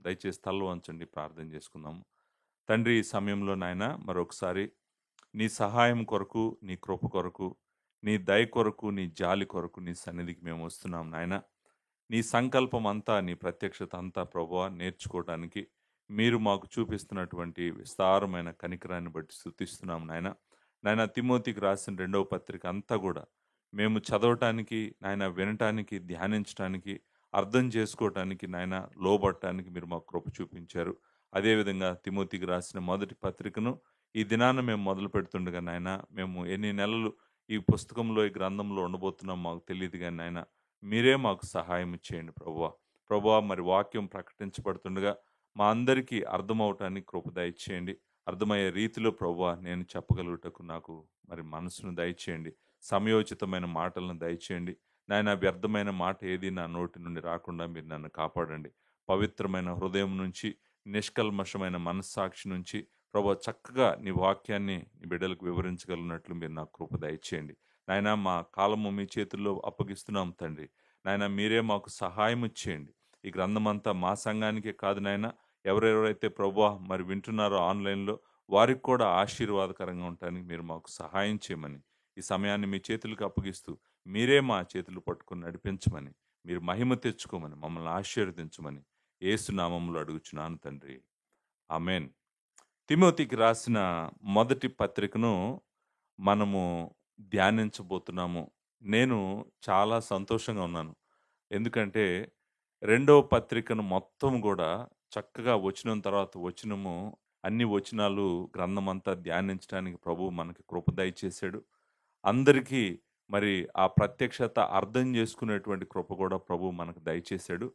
దయచేసి తల్ల వంచండి, ప్రార్థన చేసుకుందాము. తండ్రి, ఈ సమయంలో నాయన మరొకసారి నీ సహాయం కొరకు, నీ కృప కొరకు, నీ దయ కొరకు, నీ జాలి కొరకు నీ సన్నిధికి మేము వస్తున్నాం నాయన. నీ సంకల్పం అంతా, నీ ప్రత్యక్షత అంతా ప్రభువా నేర్చుకోవడానికి మీరు మాకు చూపిస్తున్నటువంటి విస్తారమైన కనికరాన్ని బట్టి స్తుతిస్తున్నాం నాయన. నాయన, తిమోతికి రాసిన 2వ పత్రిక అంతా కూడా మేము చదవటానికి నాయన, వినటానికి, ధ్యానించటానికి, అర్థం చేసుకోవటానికి నాయన, లోబడటానికి మీరు మాకు కృప చూపించారు. అదేవిధంగా తిమోతికి రాసిన మొదటి పత్రికను ఈ దినాన మేము మొదలు పెడుతుండగా నాయన, మేము ఎన్ని నెలలు ఈ పుస్తకంలో, ఈ గ్రంథంలో ఉండబోతున్నాం మాకు తెలియదు కానీ నాయన, మీరే మాకు సహాయం చేయండి ప్రభువా. ప్రభువా, మరి వాక్యం ప్రకటించబడుతుండగా మా అందరికీ అర్థమవటానికి కృప దయచేయండి. అర్థమయ్యే రీతిలో ప్రభువా నేను చెప్పగలుగుటకు నాకు మరి మనసును దయచేయండి. సమయోచితమైన మాటలను దయచేయండి. నాయన, వ్యర్థమైన మాట ఏది నా నోటి నుండి రాకుండా మీరు నన్ను కాపాడండి. పవిత్రమైన హృదయం నుంచి, నిష్కల్మషమైన మనస్సాక్షి నుంచి ప్రభువా చక్కగా నీ వాక్యాన్ని నీ బిడ్డలకు వివరించగలిగినట్లు మీరు నాకు కృప దయచేయండి. నాయన, మా కాలము మీ చేతుల్లో అప్పగిస్తున్నాం తండ్రి. నాయన, మీరే మాకు సహాయం చేయండి. ఈ గ్రంథమంతా మా సంఘానికే కాదు నాయన, ఎవరెవరైతే ప్రభువా మరి వింటున్నారో ఆన్లైన్లో వారికి కూడా ఆశీర్వాదకరంగా ఉండటానికి మీరు మాకు సహాయం చేయమని ఈ సమయాన్ని మీ చేతులకు అప్పగిస్తూ మీరే మా చేతులు పట్టుకొని నడిపించమని, మీరు మహిమ తెచ్చుకోమని, మమ్మల్ని ఆశీర్వదించమని యేసు నామములో అడుగుచున్నాను తండ్రి. ఆమేన్. తిమోతికి రాసిన మొదటి పత్రికను మనము ధ్యానించబోతున్నాము. నేను చాలా సంతోషంగా ఉన్నాను. ఎందుకంటే రెండవ పత్రికను మొత్తం గూడా చక్కగా వచనం తర్వాత వచనము అన్ని వచనాలు గ్రంథమంతా ధ్యానించడానికి ప్రభువు మనకి కృప దయచేశాడు. అందరికీ మరి ఆ ప్రత్యక్షత అర్థం చేసుకునేటువంటి కృప కూడా ప్రభువు మనకు దయచేశాడు.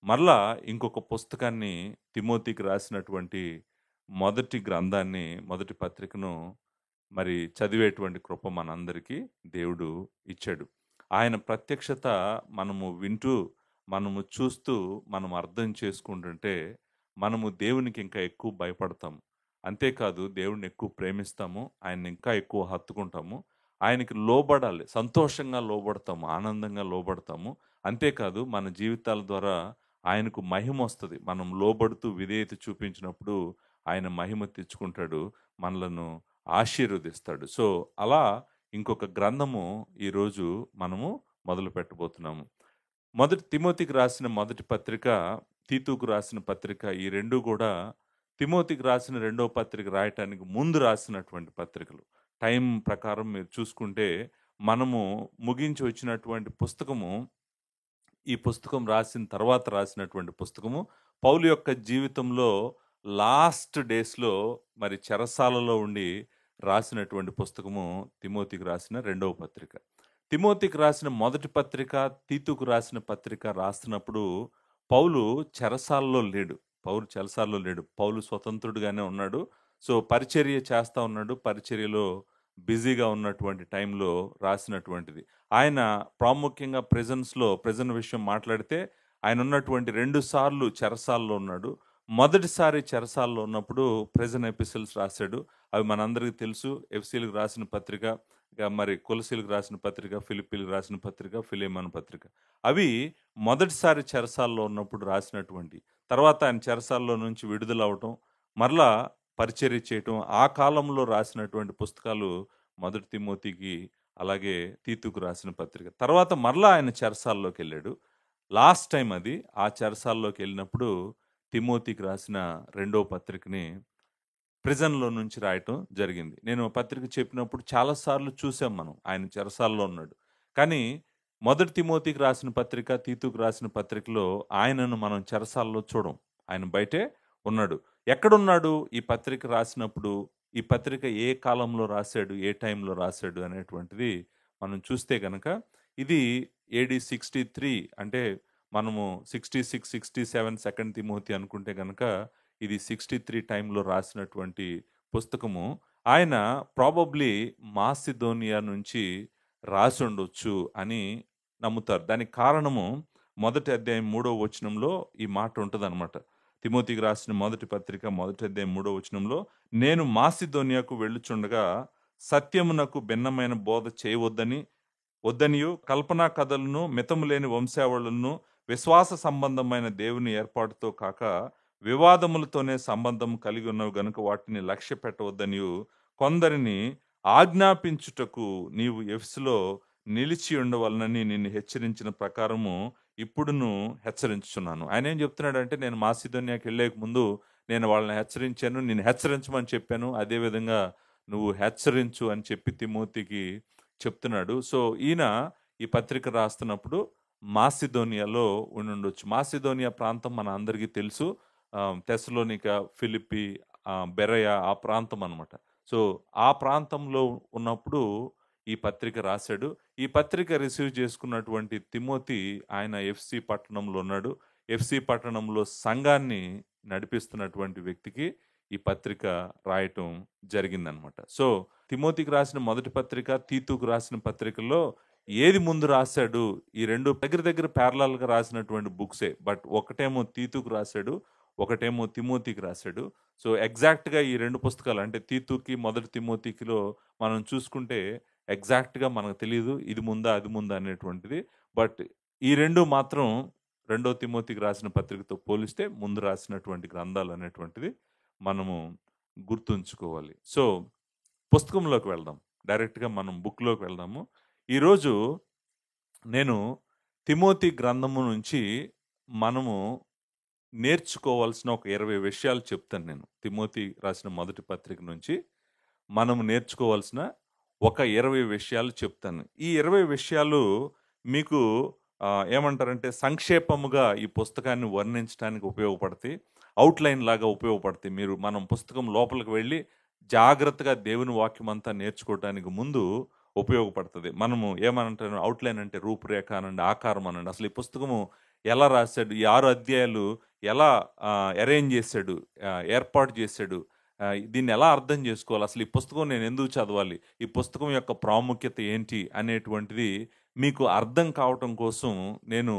మరలా ఇంకొక పుస్తకాన్ని, తిమోతికి రాసినటువంటి మొదటి గ్రంథాన్ని, మొదటి పత్రికను మరి చదివేటువంటి కృప మనందరికీ దేవుడు ఇచ్చాడు. ఆయన ప్రత్యక్షత మనము వింటూ, మనము చూస్తూ, మనం అర్థం చేసుకుంటుంటే మనము దేవునికి ఇంకా ఎక్కువ భయపడతాము. అంతేకాదు దేవుడిని ఎక్కువ ప్రేమిస్తాము. ఆయన్ని ఇంకా ఎక్కువ హత్తుకుంటాము. ఆయనకి లోబడాలి. సంతోషంగా లోబడతాము. ఆనందంగా లోబడతాము. అంతేకాదు మన జీవితాల ద్వారా ఆయనకు మహిమొస్తది. మనం లోబడుతూ విధేయత చూపించినప్పుడు ఆయన మహిమ తెచ్చుకుంటాడు. మనలను ఆశీర్వదిస్తాడు. సో, అలా ఇంకొక గ్రంథము ఈరోజు మనము మొదలు పెట్టబోతున్నాము. మొదటి తిమోతికి రాసిన మొదటి పత్రిక, తీతుకు రాసిన పత్రిక, ఈ 2 గూడా తిమోతికి రాసిన రెండో పత్రిక రాయటానికి ముందు రాసినటువంటి పత్రికలు. టైం ప్రకారం మీరు చూసుకుంటే మనము ముగించి వచ్చినటువంటి పుస్తకము, ఈ పుస్తకం రాసిన తర్వాత రాసినటువంటి పుస్తకము పౌలు యొక్క జీవితంలో లాస్ట్ డేస్‌లో మరి చెరసాలలో ఉండి రాసినటువంటి పుస్తకము తిమోతికి రాసిన రెండవ పత్రిక. తిమోతికి రాసిన మొదటి పత్రిక, తీతుకు రాసిన పత్రిక రాస్తున్నప్పుడు పౌలు చెరసాలలో లేడు. పౌలు స్వతంత్రుడుగానే ఉన్నాడు. సో, పరిచర్య చేస్తా ఉన్నాడు. పరిచర్యలో బిజీగా ఉన్నటువంటి టైంలో రాసినటువంటిది. ఆయన ప్రాముఖ్యంగా ప్రిజన్ విషయం మాట్లాడితే ఆయన ఉన్నటువంటి 2 సార్లు చెరసాలలో ఉన్నాడు. మొదటిసారి చెరసాలలో ఉన్నప్పుడు ప్రిజన్ ఎపిసిల్స్ రాశాడు. అవి మనందరికీ తెలుసు. ఎఫెసీయులకు రాసిన పత్రిక, మరి కొలసీలకు రాసిన పత్రిక, ఫిలిప్పీలకు రాసిన పత్రిక, ఫిలెమోను పత్రిక. అవి మొదటిసారి చెరసాలలో ఉన్నప్పుడు రాసినటువంటి. తర్వాత ఆయన చెరసాలలో నుంచి విడుదలవ్వటం, మరలా పరిచర్య చేయటం, ఆ కాలంలో రాసినటువంటి పుస్తకాలు మొదటి తిమోతికి, అలాగే తీతుకు రాసిన పత్రిక. తర్వాత మరలా ఆయన చెరసాల్లోకెళ్ళాడు. లాస్ట్ టైం అది. ఆ చెరసాల్లోకెళ్ళినప్పుడు తిమోతికి రాసిన రెండో పత్రికని ప్రిజన్‌లో నుంచి రాయటం జరిగింది. నేను ఆ పత్రిక చెప్పినప్పుడు చాలా సార్లు చూసాం మనం. ఆయన చెరసాలలో ఉన్నాడు. కానీ మొదటి తిమోతికి రాసిన పత్రిక, తీతుకు రాసిన పత్రికలో ఆయనను మనం చెరసాలలో చూడం. ఆయన బయటే ఉన్నాడు. ఎక్కడున్నాడు ఈ పత్రిక రాసినప్పుడు? ఈ పత్రిక ఏ కాలంలో రాశాడు? ఏ టైంలో రాశాడు? అనేటువంటిది మనం చూస్తే గనక ఇది ఏడీ 63, అంటే మనము 66, 67 సెకండ్ తిమోతి అనుకుంటే గనక ఇది 63 టైంలో రాసినటువంటి పుస్తకము. ఆయన ప్రాబబ్లీ మాసిదోనియా నుంచి రాసుండొచ్చు అని నమ్ముతారు. దానికి కారణము మొదటి అధ్యాయం 3వ వచనంలో ఈ మాట ఉంటదనమాట. తిమోతికి రాసిన మొదటి పత్రిక మొదటి అధ్యాయం 3వ వచనంలో, "నేను మాసిదోనియాకు వెళ్ళుచుండగా సత్యమునకు భిన్నమైన బోధ వద్దనియు కల్పనా కథలను, మితము లేని వంశావళులను, విశ్వాస సంబంధమైన దేవుని ఏర్పాటుతో కాక వివాదములతోనే సంబంధం కలిగి ఉన్నవి గనుక వాటిని లక్ష్య పెట్టవద్దనియు కొందరిని ఆజ్ఞాపించుటకు నీవు ఎఫెసులో నిలిచి ఉండవలనని నిన్ను హెచ్చరించిన ప్రకారము ఇప్పుడును హెచ్చరించుచున్నాను. ఆయన ఏం చెప్తున్నాడంటే, నేను మాసిదోనియాకి వెళ్ళేక ముందు నేను వాళ్ళని హెచ్చరించాను, నేను హెచ్చరించమని చెప్పాను, అదేవిధంగా నువ్వు హెచ్చరించు అని చెప్పి తిమోతికి చెప్తున్నాడు. సో ఈయన ఈ పత్రిక రాస్తున్నప్పుడు మాసిదోనియాలో ఉండుండొచ్చు. మాసిదోనియా ప్రాంతం మన అందరికీ తెలుసు. తెస్సలోనిక, ఫిలిప్పి, బెరయ ఆ ప్రాంతం అనమాట. సో ఆ ప్రాంతంలో ఉన్నప్పుడు ఈ పత్రిక రాశాడు. ఈ పత్రిక రిసీవ్ చేసుకున్నటువంటి తిమోతి ఆయన ఎఫ్సి పట్టణంలో ఉన్నాడు. ఎఫ్సి పట్టణంలో సంఘాన్ని నడిపిస్తున్నటువంటి వ్యక్తికి ఈ పత్రిక రాయటం జరిగిందనమాట. సో తిమోతికి రాసిన మొదటి పత్రిక, తీతుకు రాసిన పత్రికల్లో ఏది ముందు రాశాడు? ఈ రెండు దగ్గర దగ్గర ప్యారలల్గా రాసినటువంటి బుక్సే. బట్ ఒకటేమో తీతుకు రాశాడు, ఒకటేమో తిమోతికి రాశాడు. సో ఎగ్జాక్ట్గా ఈ రెండు పుస్తకాలు అంటే తీతుకి, మొదటి తిమోతికిలో మనం చూసుకుంటే ఎగ్జాక్ట్గా మనకు తెలియదు ఇది ముందా అది ముందా అనేటువంటిది. బట్ ఈ రెండు మాత్రం రెండో తిమోతికి రాసిన పత్రికతో పోలిస్తే ముందు రాసినటువంటి గ్రంథాలు అనేటువంటిది మనము గుర్తుంచుకోవాలి. సో పుస్తకంలోకి వెళ్దాం, డైరెక్ట్గా మనం బుక్లోకి వెళ్దాము. ఈరోజు నేను తిమోతి గ్రంథము నుంచి మనము నేర్చుకోవాల్సిన ఒక 20 విషయాలు చెప్తాను. నేను తిమోతి రాసిన మొదటి పత్రిక నుంచి మనము నేర్చుకోవాల్సిన ఒక 20 విషయాలు చెప్తాను. ఈ 20 విషయాలు మీకు ఏమంటారంటే సంక్షేపముగా ఈ పుస్తకాన్ని వర్ణించడానికి ఉపయోగపడతాయి, అవుట్లైన్ లాగా ఉపయోగపడతాయి. మనం పుస్తకం లోపలికి వెళ్ళి జాగ్రత్తగా దేవుని వాక్యం అంతా నేర్చుకోవడానికి ముందు ఉపయోగపడుతుంది. మనము ఏమనంటారు, అవుట్లైన్ అంటే రూపురేఖ అనండి, ఆకారం అనండి. అసలు ఈ పుస్తకము ఎలా రాశాడు, ఈ 6 అధ్యాయాలు ఎలా అరేంజ్ చేశాడు, ఏర్పాటు చేశాడు, దీన్ని ఎలా అర్థం చేసుకోవాలి, అసలు ఈ పుస్తకం నేను ఎందుకు చదవాలి, ఈ పుస్తకం యొక్క ప్రాముఖ్యత ఏంటి అనేటువంటిది మీకు అర్థం కావటం కోసం నేను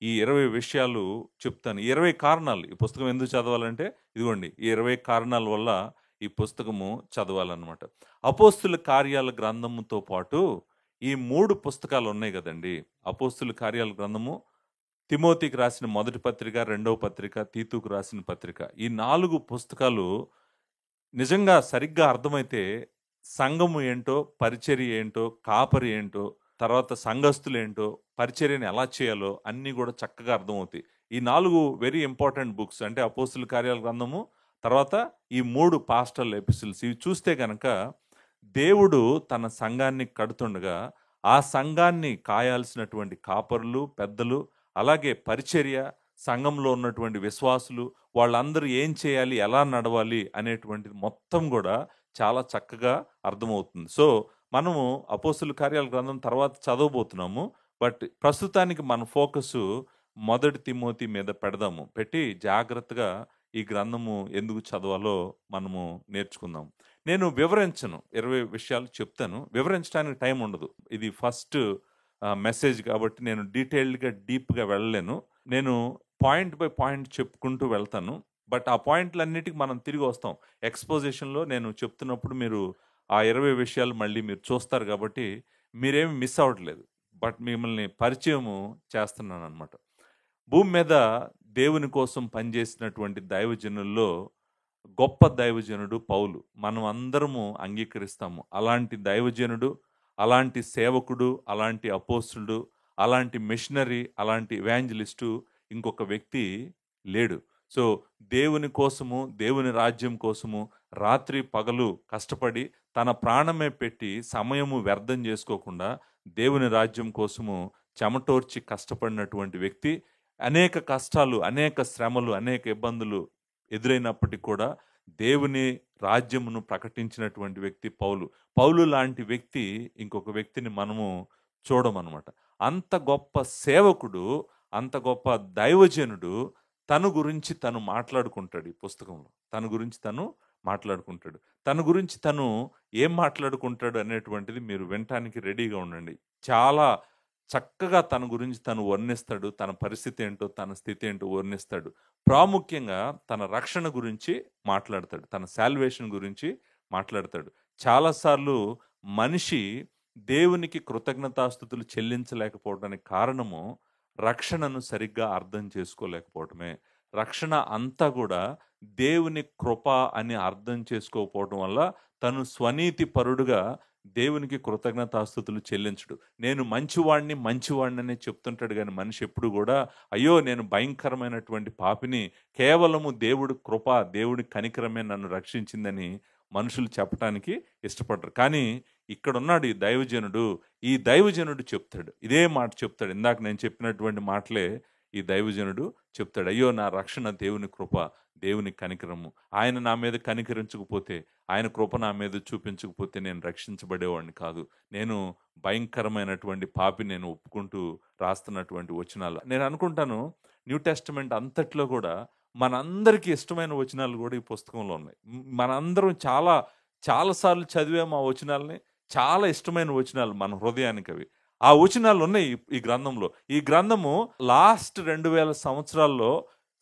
ఈ 20 విషయాలు చెప్తాను. 20 కారణాలు ఈ పుస్తకం ఎందుకు చదవాలంటే, ఇదిగోండి ఈ 20 కారణాల వల్ల ఈ పుస్తకము చదవాలన్నమాట. అపోస్తుల కార్యాల గ్రంథముతో పాటు ఈ 3 పుస్తకాలు ఉన్నాయి కదండి. అపోస్తుల కార్యాల గ్రంథము, తిమోతికి రాసిన మొదటి పత్రిక, రెండవ పత్రిక, తీతుకు రాసిన పత్రిక, ఈ 4 పుస్తకాలు నిజంగా సరిగ్గా అర్థమైతే సంఘము ఏంటో, పరిచర్య ఏంటో, కాపరి ఏంటో, తర్వాత సంఘస్థులు ఏంటో, పరిచర్యను ఎలా చేయాలో అన్నీ కూడా చక్కగా అర్థమవుతాయి. ఈ 4 వెరీ ఇంపార్టెంట్ బుక్స్ అంటే అపోస్తుల కార్యాల గ్రంథము, తర్వాత ఈ 3 పాస్టల్ ఎపిసిల్స్. ఇవి చూస్తే కనుక దేవుడు తన సంఘాన్ని కడుతుండగా ఆ సంఘాన్ని కాయాల్సినటువంటి కాపరులు, పెద్దలు, అలాగే పరిచర్య, సంఘంలో ఉన్నటువంటి విశ్వాసులు, వాళ్ళందరూ ఏం చేయాలి, ఎలా నడవాలి అనేటువంటిది మొత్తం కూడా చాలా చక్కగా అర్థమవుతుంది. సో మనము అపోస్తుల కార్యాల గ్రంథం తర్వాత చదవబోతున్నాము. బట్ ప్రస్తుతానికి మన ఫోకస్ మొదటి తిమోతి మీద పెట్టి జాగ్రత్తగా ఈ గ్రంథము ఎందుకు చదవాలో మనము నేర్చుకుందాం. నేను వివరించను, 20 విషయాలు చెప్తాను, వివరించడానికి టైం ఉండదు. ఇది ఫస్ట్ మెసేజ్ కాబట్టి నేను డీటెయిల్డ్గా డీప్గా వెళ్ళలేను. నేను పాయింట్ బై పాయింట్ చెప్పుకుంటూ వెళ్తాను. బట్ ఆ పాయింట్లన్నిటికి మనం తిరిగి వస్తాం. ఎక్స్పోజిషన్లో నేను చెప్తున్నప్పుడు మీరు ఆ 20 విషయాలు మళ్ళీ మీరు చూస్తారు కాబట్టి మీరేమి మిస్ అవ్వట్లేదు. బట్ మిమ్మల్ని పరిచయము చేస్తున్నాను అనమాట. భూమి మీద దేవుని కోసం పనిచేసినటువంటి దైవజనుల్లో గొప్ప దైవజనుడు పౌలు. మనం అందరము అంగీకరిస్తాము. అలాంటి దైవజనుడు, అలాంటి సేవకుడు, అలాంటి అపోస్తులుడు, అలాంటి మిషనరీ, అలాంటి ఎవాంజలిస్టు ఇంకొక వ్యక్తి లేడు. సో దేవుని కోసము, దేవుని రాజ్యం కోసము రాత్రి పగలు కష్టపడి తన ప్రాణమే పెట్టి సమయము వ్యర్థం చేసుకోకుండా దేవుని రాజ్యం కోసము చెమటోర్చి కష్టపడినటువంటి వ్యక్తి. అనేక కష్టాలు, అనేక శ్రమలు, అనేక ఇబ్బందులు ఎదురైనప్పటికీ కూడా దేవుని రాజ్యమును ప్రకటించినటువంటి వ్యక్తి పౌలు. పౌలు లాంటి వ్యక్తి ఇంకొక వ్యక్తిని మనము చూడమన్నమాట. అంత గొప్ప సేవకుడు, అంత గొప్ప దైవజనుడు తన గురించి తను మాట్లాడుకుంటాడు ఈ పుస్తకంలో. తన గురించి తను మాట్లాడుకుంటాడు. తన గురించి తను ఏం మాట్లాడుకుంటాడు అనేటువంటిది మీరు వినటానికి రెడీగా ఉండండి. చాలా చక్కగా తన గురించి తను వర్ణిస్తాడు. తన పరిస్థితి ఏంటో, తన స్థితి ఏంటో వర్ణిస్తాడు. ప్రాముఖ్యంగా తన రక్షణ గురించి మాట్లాడతాడు, తన సాల్వేషన్ గురించి మాట్లాడతాడు. చాలాసార్లు మనిషి దేవునికి కృతజ్ఞతాస్తుతులు చెల్లించలేకపోవడానికి కారణము రక్షణను సరిగ్గా అర్థం చేసుకోలేకపోవటమే. రక్షణ అంతా కూడా దేవుని కృప అని అర్థం చేసుకోకపోవడం వల్ల తను స్వనీతి పరుడుగా దేవునికి కృతజ్ఞతాస్తుతులు చెల్లించడు. నేను మంచివాడిని మంచివాడిని అనే చెప్తుంటాడు కానీ మనిషి ఎప్పుడు కూడా అయ్యో నేను భయంకరమైనటువంటి పాపిని, కేవలము దేవుడి కృప దేవుడి కనికరమే నన్ను రక్షించిందని మనుషులు చెప్పటానికి ఇష్టపడరు. కానీ ఇక్కడున్నాడు ఈ దైవజనుడు చెప్తాడు, ఇదే మాట చెప్తాడు. ఇందాక నేను చెప్పినటువంటి మాటలే ఈ దైవజనుడు చెప్తాడు. అయ్యో నా రక్షణ దేవుని కృప, దేవుని కనికరము. ఆయన నా మీద కనికరించకపోతే, ఆయన కృప నా మీద చూపించకపోతే నేను రక్షించబడేవాడిని కాదు. నేను భయంకరమైనటువంటి పాపి నేను ఒప్పుకుంటూ రాస్తున్నటువంటి వచనాలు. నేను అనుకుంటాను న్యూ టెస్టమెంట్ అంతట్లో కూడా మనందరికీ ఇష్టమైన వచనాలు కూడా ఈ పుస్తకంలో ఉన్నాయి. మనందరం చాలాసార్లు చదివాము ఆ వచనాలని. చాలా ఇష్టమైన వచనాలు మన హృదయానికి అవి. ఆ వచనాలు ఉన్నాయి ఈ గ్రంథంలో. ఈ గ్రంథము లాస్ట్ 2000 సంవత్సరాల్లో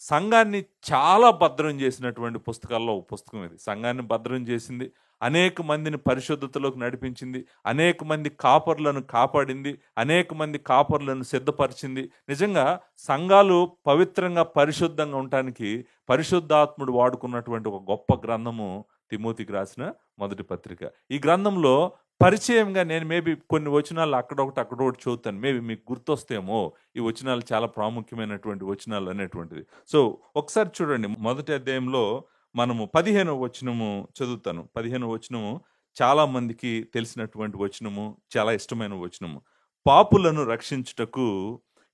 సంఘాన్ని చాలా భద్రం చేసినటువంటి పుస్తకాల్లో ఒక పుస్తకం ఇది. సంఘాన్ని భద్రం చేసింది, అనేక మందిని పరిశుద్ధతలోకి నడిపించింది, అనేక మంది కాపర్లను కాపాడింది, అనేక మంది కాపర్లను సిద్ధపరిచింది. నిజంగా సంఘాలు పవిత్రంగా పరిశుద్ధంగా ఉండటానికి పరిశుద్ధాత్ముడు వాడుకున్నటువంటి ఒక గొప్ప గ్రంథము తిమోతికి రాసిన మొదటి పత్రిక. ఈ గ్రంథంలో పరిచయంగా నేను మేబీ కొన్ని వచనాలు అక్కడొకటి చదువుతాను. మేబీ మీకు గుర్తొస్తేమో ఈ వచనాలు చాలా ప్రాముఖ్యమైనటువంటి వచనాలు అనేటువంటిది. సో ఒకసారి చూడండి, మొదటి అధ్యాయంలో మనము 15వ వచనము చదువుతాను. 15వ వచనము చాలా మందికి తెలిసినటువంటి వచనము, చాలా ఇష్టమైన వచనము. పాపులను రక్షించుటకు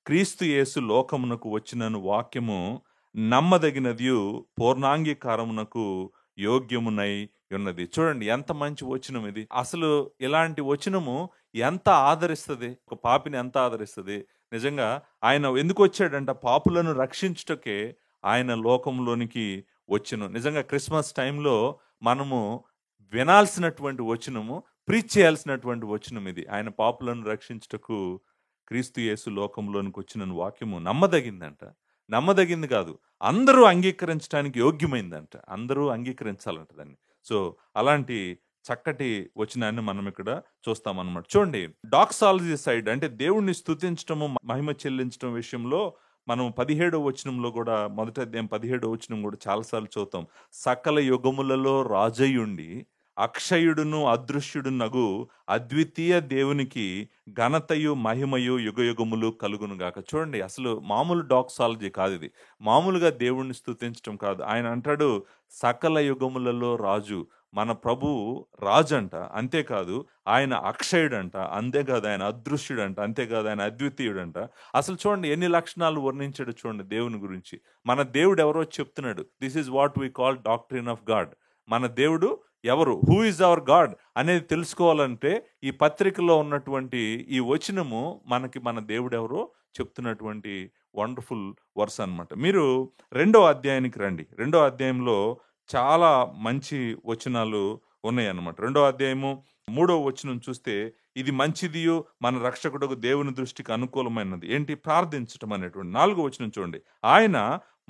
క్రీస్తు యేసు లోకమునకు వచ్చినను వాక్యము నమ్మదగినదియు పూర్ణాంగీకారమునకు యోగ్యమునై ఉన్నది. చూడండి ఎంత మంచి వచనం ఇది. అసలు ఇలాంటి వచనము ఎంత ఆదరిస్తుంది, ఒక పాపిని ఎంత ఆదరిస్తుంది. నిజంగా ఆయన ఎందుకు వచ్చాడంట? పాపులను రక్షించుటకే ఆయన లోకంలోనికి వచ్చును. నిజంగా క్రిస్మస్ టైంలో మనము వినాల్సినటువంటి వచనము, ప్రీచ్ చేయాల్సినటువంటి వచనం ఇది. ఆయన పాపులను రక్షించుటకు క్రీస్తు యేసు లోకంలోనికి వచ్చిన వాక్యము నమ్మదగిందంట. నమ్మదగింది కాదు, అందరూ అంగీకరించడానికి యోగ్యమైందంట. అందరూ అంగీకరించాలంట దాన్ని. సో అలాంటి చక్కటి వచనాన్ని మనం ఇక్కడ చూస్తామన్నమాట. చూడండి, డాక్సాలజీ సైడ్ అంటే దేవుణ్ణి స్తుతించటము, మహిమ చెల్లించడం విషయంలో మనం 17వ వచనంలో కూడా, మొదటి అధ్యాయం 17వ వచనం కూడా చాలాసార్లు చదువుతాం. సకల యుగములలో రాజయుండి అక్షయుడును అదృశ్యుడునగు అద్వితీయ దేవునికి ఘనతయు మహిమయు యుగయుగములు కలుగును గాక. చూడండి, అసలు మామూలు డాక్సాలజీ కాదు ఇది. మామూలుగా దేవుణ్ణి స్తుతించడం కాదు. ఆయన అంటాడు సకల యుగములలో రాజు, మన ప్రభు రాజు అంట. అంతేకాదు ఆయన అక్షయుడంట, అంతేకాదు ఆయన అదృశ్యుడంట, అంతేకాదు ఆయన అద్వితీయుడంట. అసలు చూడండి ఎన్ని లక్షణాలు వర్ణించాడు చూడండి దేవుని గురించి. మన దేవుడు ఎవరో చెప్తున్నాడు. This is what we call doctrine of God. మన దేవుడు ఎవరు, హూ ఈజ్ అవర్ గాడ్ అనేది తెలుసుకోవాలంటే ఈ పత్రికలో ఉన్నటువంటి ఈ వచనము మనకి మన దేవుడు ఎవరో చెప్తున్నటువంటి వండర్ఫుల్ వర్స్ అన్నమాట. మీరు 2వ అధ్యాయానికి రండి. 2వ అధ్యాయంలో చాలా మంచి వచనాలు ఉన్నాయన్నమాట. 2వ అధ్యాయము 3వ వచనం చూస్తే, ఇది మంచిదియు మన రక్షకుడుకు దేవుని దృష్టికి అనుకూలమైనది. ఏంటి? ప్రార్థించటం అనేటువంటి. 4వ వచనం చూడండి, ఆయన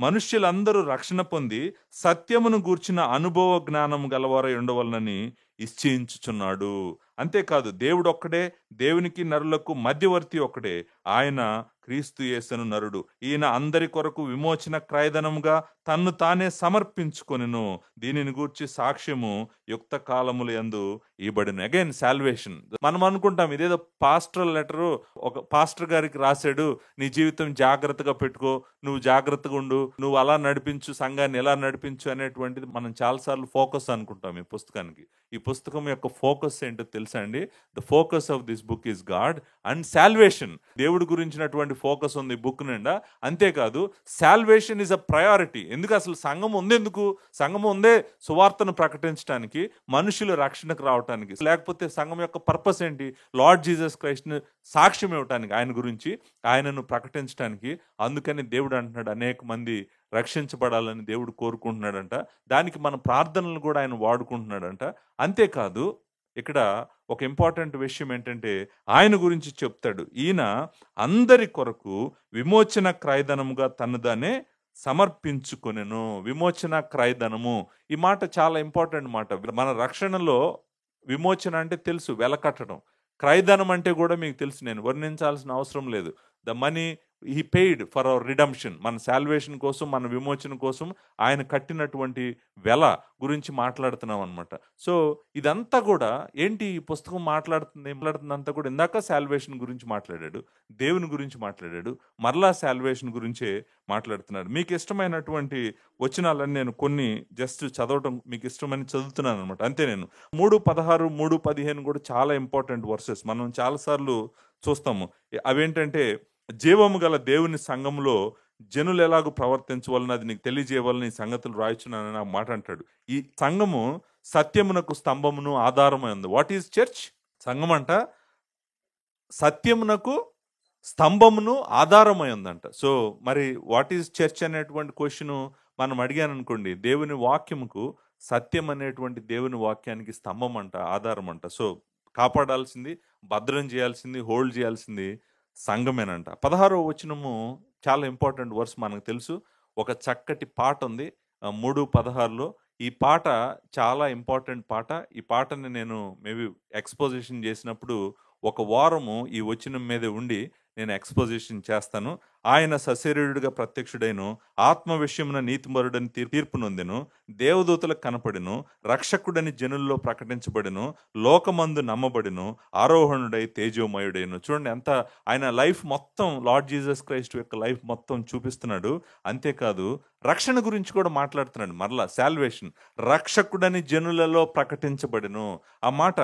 మనుష్యులందరూ రక్షణ పొంది సత్యమును గూర్చిన అనుభవ జ్ఞానం గలవారై ఉండవలనని ఇచ్ఛించుచున్నాడు. అంతేకాదు దేవుడు ఒక్కడే, దేవునికి నరులకు మధ్యవర్తి ఒక్కడే, ఆయన క్రీస్తు యేసును నరుడు. ఈయన అందరి కొరకు విమోచన క్రయధనముగా తన్ను తానే సమర్పించుకొనెను. దీనిని గూర్చి సాక్ష్యము యుక్త కాలముల యందు ఇవ్వబడిన. Again salvation. మనం అనుకుంటాం ఇదేదో పాస్టరల్ లెటరు, ఒక పాస్టర్ గారికి రాశాడు, నీ జీవితం జాగ్రత్తగా పెట్టుకో, నువ్వు జాగ్రత్తగా ఉండు, నువ్వు అలా నడిపించు, సంఘాన్ని ఎలా నడిపించు అనేటువంటిది మనం చాలాసార్లు ఫోకస్ అనుకుంటాం ఈ పుస్తకానికి. ఈ పుస్తకం యొక్క ఫోకస్ ఏంటో తెలుసా అండి? The focus of this book is God and salvation. దేవుడి గురించినటువంటి ఫోకస్ ఉంది ఈ బుక్ నిండా. అంతేకాదు సాల్వేషన్ ఈజ్ అ ప్రయారిటీ. ఎందుకు? అసలు సంఘం ఉందెందుకు? సంఘం ఉందే సువార్తను ప్రకటించడానికి, మనుషులు రక్షణకు రావటానికి. లేకపోతే సంఘం యొక్క పర్పస్ ఏంటి? లార్డ్ జీసస్ క్రైస్ట్ని సాక్ష్యం ఇవ్వటానికి, ఆయన గురించి, ఆయనను ప్రకటించడానికి. అందుకని దేవుడు అంటున్నాడు అనేక మంది రక్షించబడాలని దేవుడు కోరుకుంటున్నాడంట. దానికి మన ప్రార్థనలు కూడా ఆయన వాడుకుంటున్నాడంట. అంతేకాదు ఇక్కడ ఒక ఇంపార్టెంట్ విషయం ఏంటంటే ఆయన గురించి చెప్తాడు, ఈయన అందరి కొరకు విమోచన క్రయధనముగా తనదానే సమర్పించుకొనెను. విమోచన క్రయధనము, ఈ మాట చాలా ఇంపార్టెంట్ మాట. మన రక్షణలో విమోచన అంటే తెలుసు, వెలకట్టడం. క్రయధనం అంటే కూడా మీకు తెలుసు, నేను వర్ణించాల్సిన అవసరం లేదు. The money he paid for hour redemption, మన సాల్వేషన్ కోసం, మన విమోచన కోసం ఆయన కట్టినటువంటి వెల గురించి మాట్లాడుతున్నాం అనమాట. సో ఇదంతా కూడా ఏంటి, ఈ పుస్తకం మాట్లాడుతుందంతా కూడా ఇందాక సాల్వేషన్ గురించి మాట్లాడాడు, దేవుని గురించి మాట్లాడాడు, మరలా సాల్వేషన్ గురించే మాట్లాడుతున్నాడు. మీకు ఇష్టమైనటువంటి వచనాలని నేను కొన్ని జస్ట్ చదవటం మీకు ఇష్టమని చదువుతున్నాను అనమాట, అంతే. నేను 3:16, 3:15 కూడా చాలా ఇంపార్టెంట్ వర్సెస్, మనం చాలాసార్లు చూస్తాము. అవేంటంటే, జీవము గల దేవుని సంఘంలో జనులు ఎలాగో ప్రవర్తించవాలని అది నీకు తెలియజేయవాలని ఈ సంగతులు రాయచున్నానని ఆ మాట అంటాడు. ఈ సంఘము సత్యమునకు స్తంభమును ఆధారమై ఉంది. What is church? సంఘం అంట సత్యమునకు స్తంభమును ఆధారమై ఉందంట. సో మరి వాట్ ఈజ్ చర్చ్ అనేటువంటి క్వశ్చన్ మనం అడిగాను అనుకోండి, దేవుని వాక్యముకు, సత్యం అనేటువంటి దేవుని వాక్యానికి స్తంభం అంట, ఆధారం అంట. సో కాపాడాల్సింది, భద్రం చేయాల్సింది, హోల్డ్ చేయాల్సింది సంఘమేనంట. 16వ వచనము చాలా ఇంపార్టెంట్ వర్స్, మనకు తెలుసు. ఒక చక్కటి పాట ఉంది 3:16లో. ఈ పాట చాలా ఇంపార్టెంట్ పాట. ఈ పాటని నేను మేబీ ఎక్స్పోజిషన్ చేసినప్పుడు ఒక వారము ఈ వచనం మీద ఉండి నేను ఎక్స్పోజిషన్ చేస్తాను. ఆయన సశరీరుడిగా ప్రత్యక్షుడైన ఆత్మ విషయమున నీతిమరుడని తీర్పు నొందెను, దేవదూతలకు కనపడెను, రక్షకుడని జనుల్లో ప్రకటించబడెను, లోకమందు నమ్మబడెను, ఆరోహణుడై తేజోమయుడైను. చూడండి ఎంత ఆయన లైఫ్ మొత్తం, లార్డ్ జీసస్ క్రైస్ట్ యొక్క లైఫ్ మొత్తం చూపిస్తున్నాడు. అంతేకాదు రక్షణ గురించి కూడా మాట్లాడుతున్నాడు. మరలా సాల్వేషన్, రక్షకుడని జనులలో ప్రకటించబడెను. ఆ మాట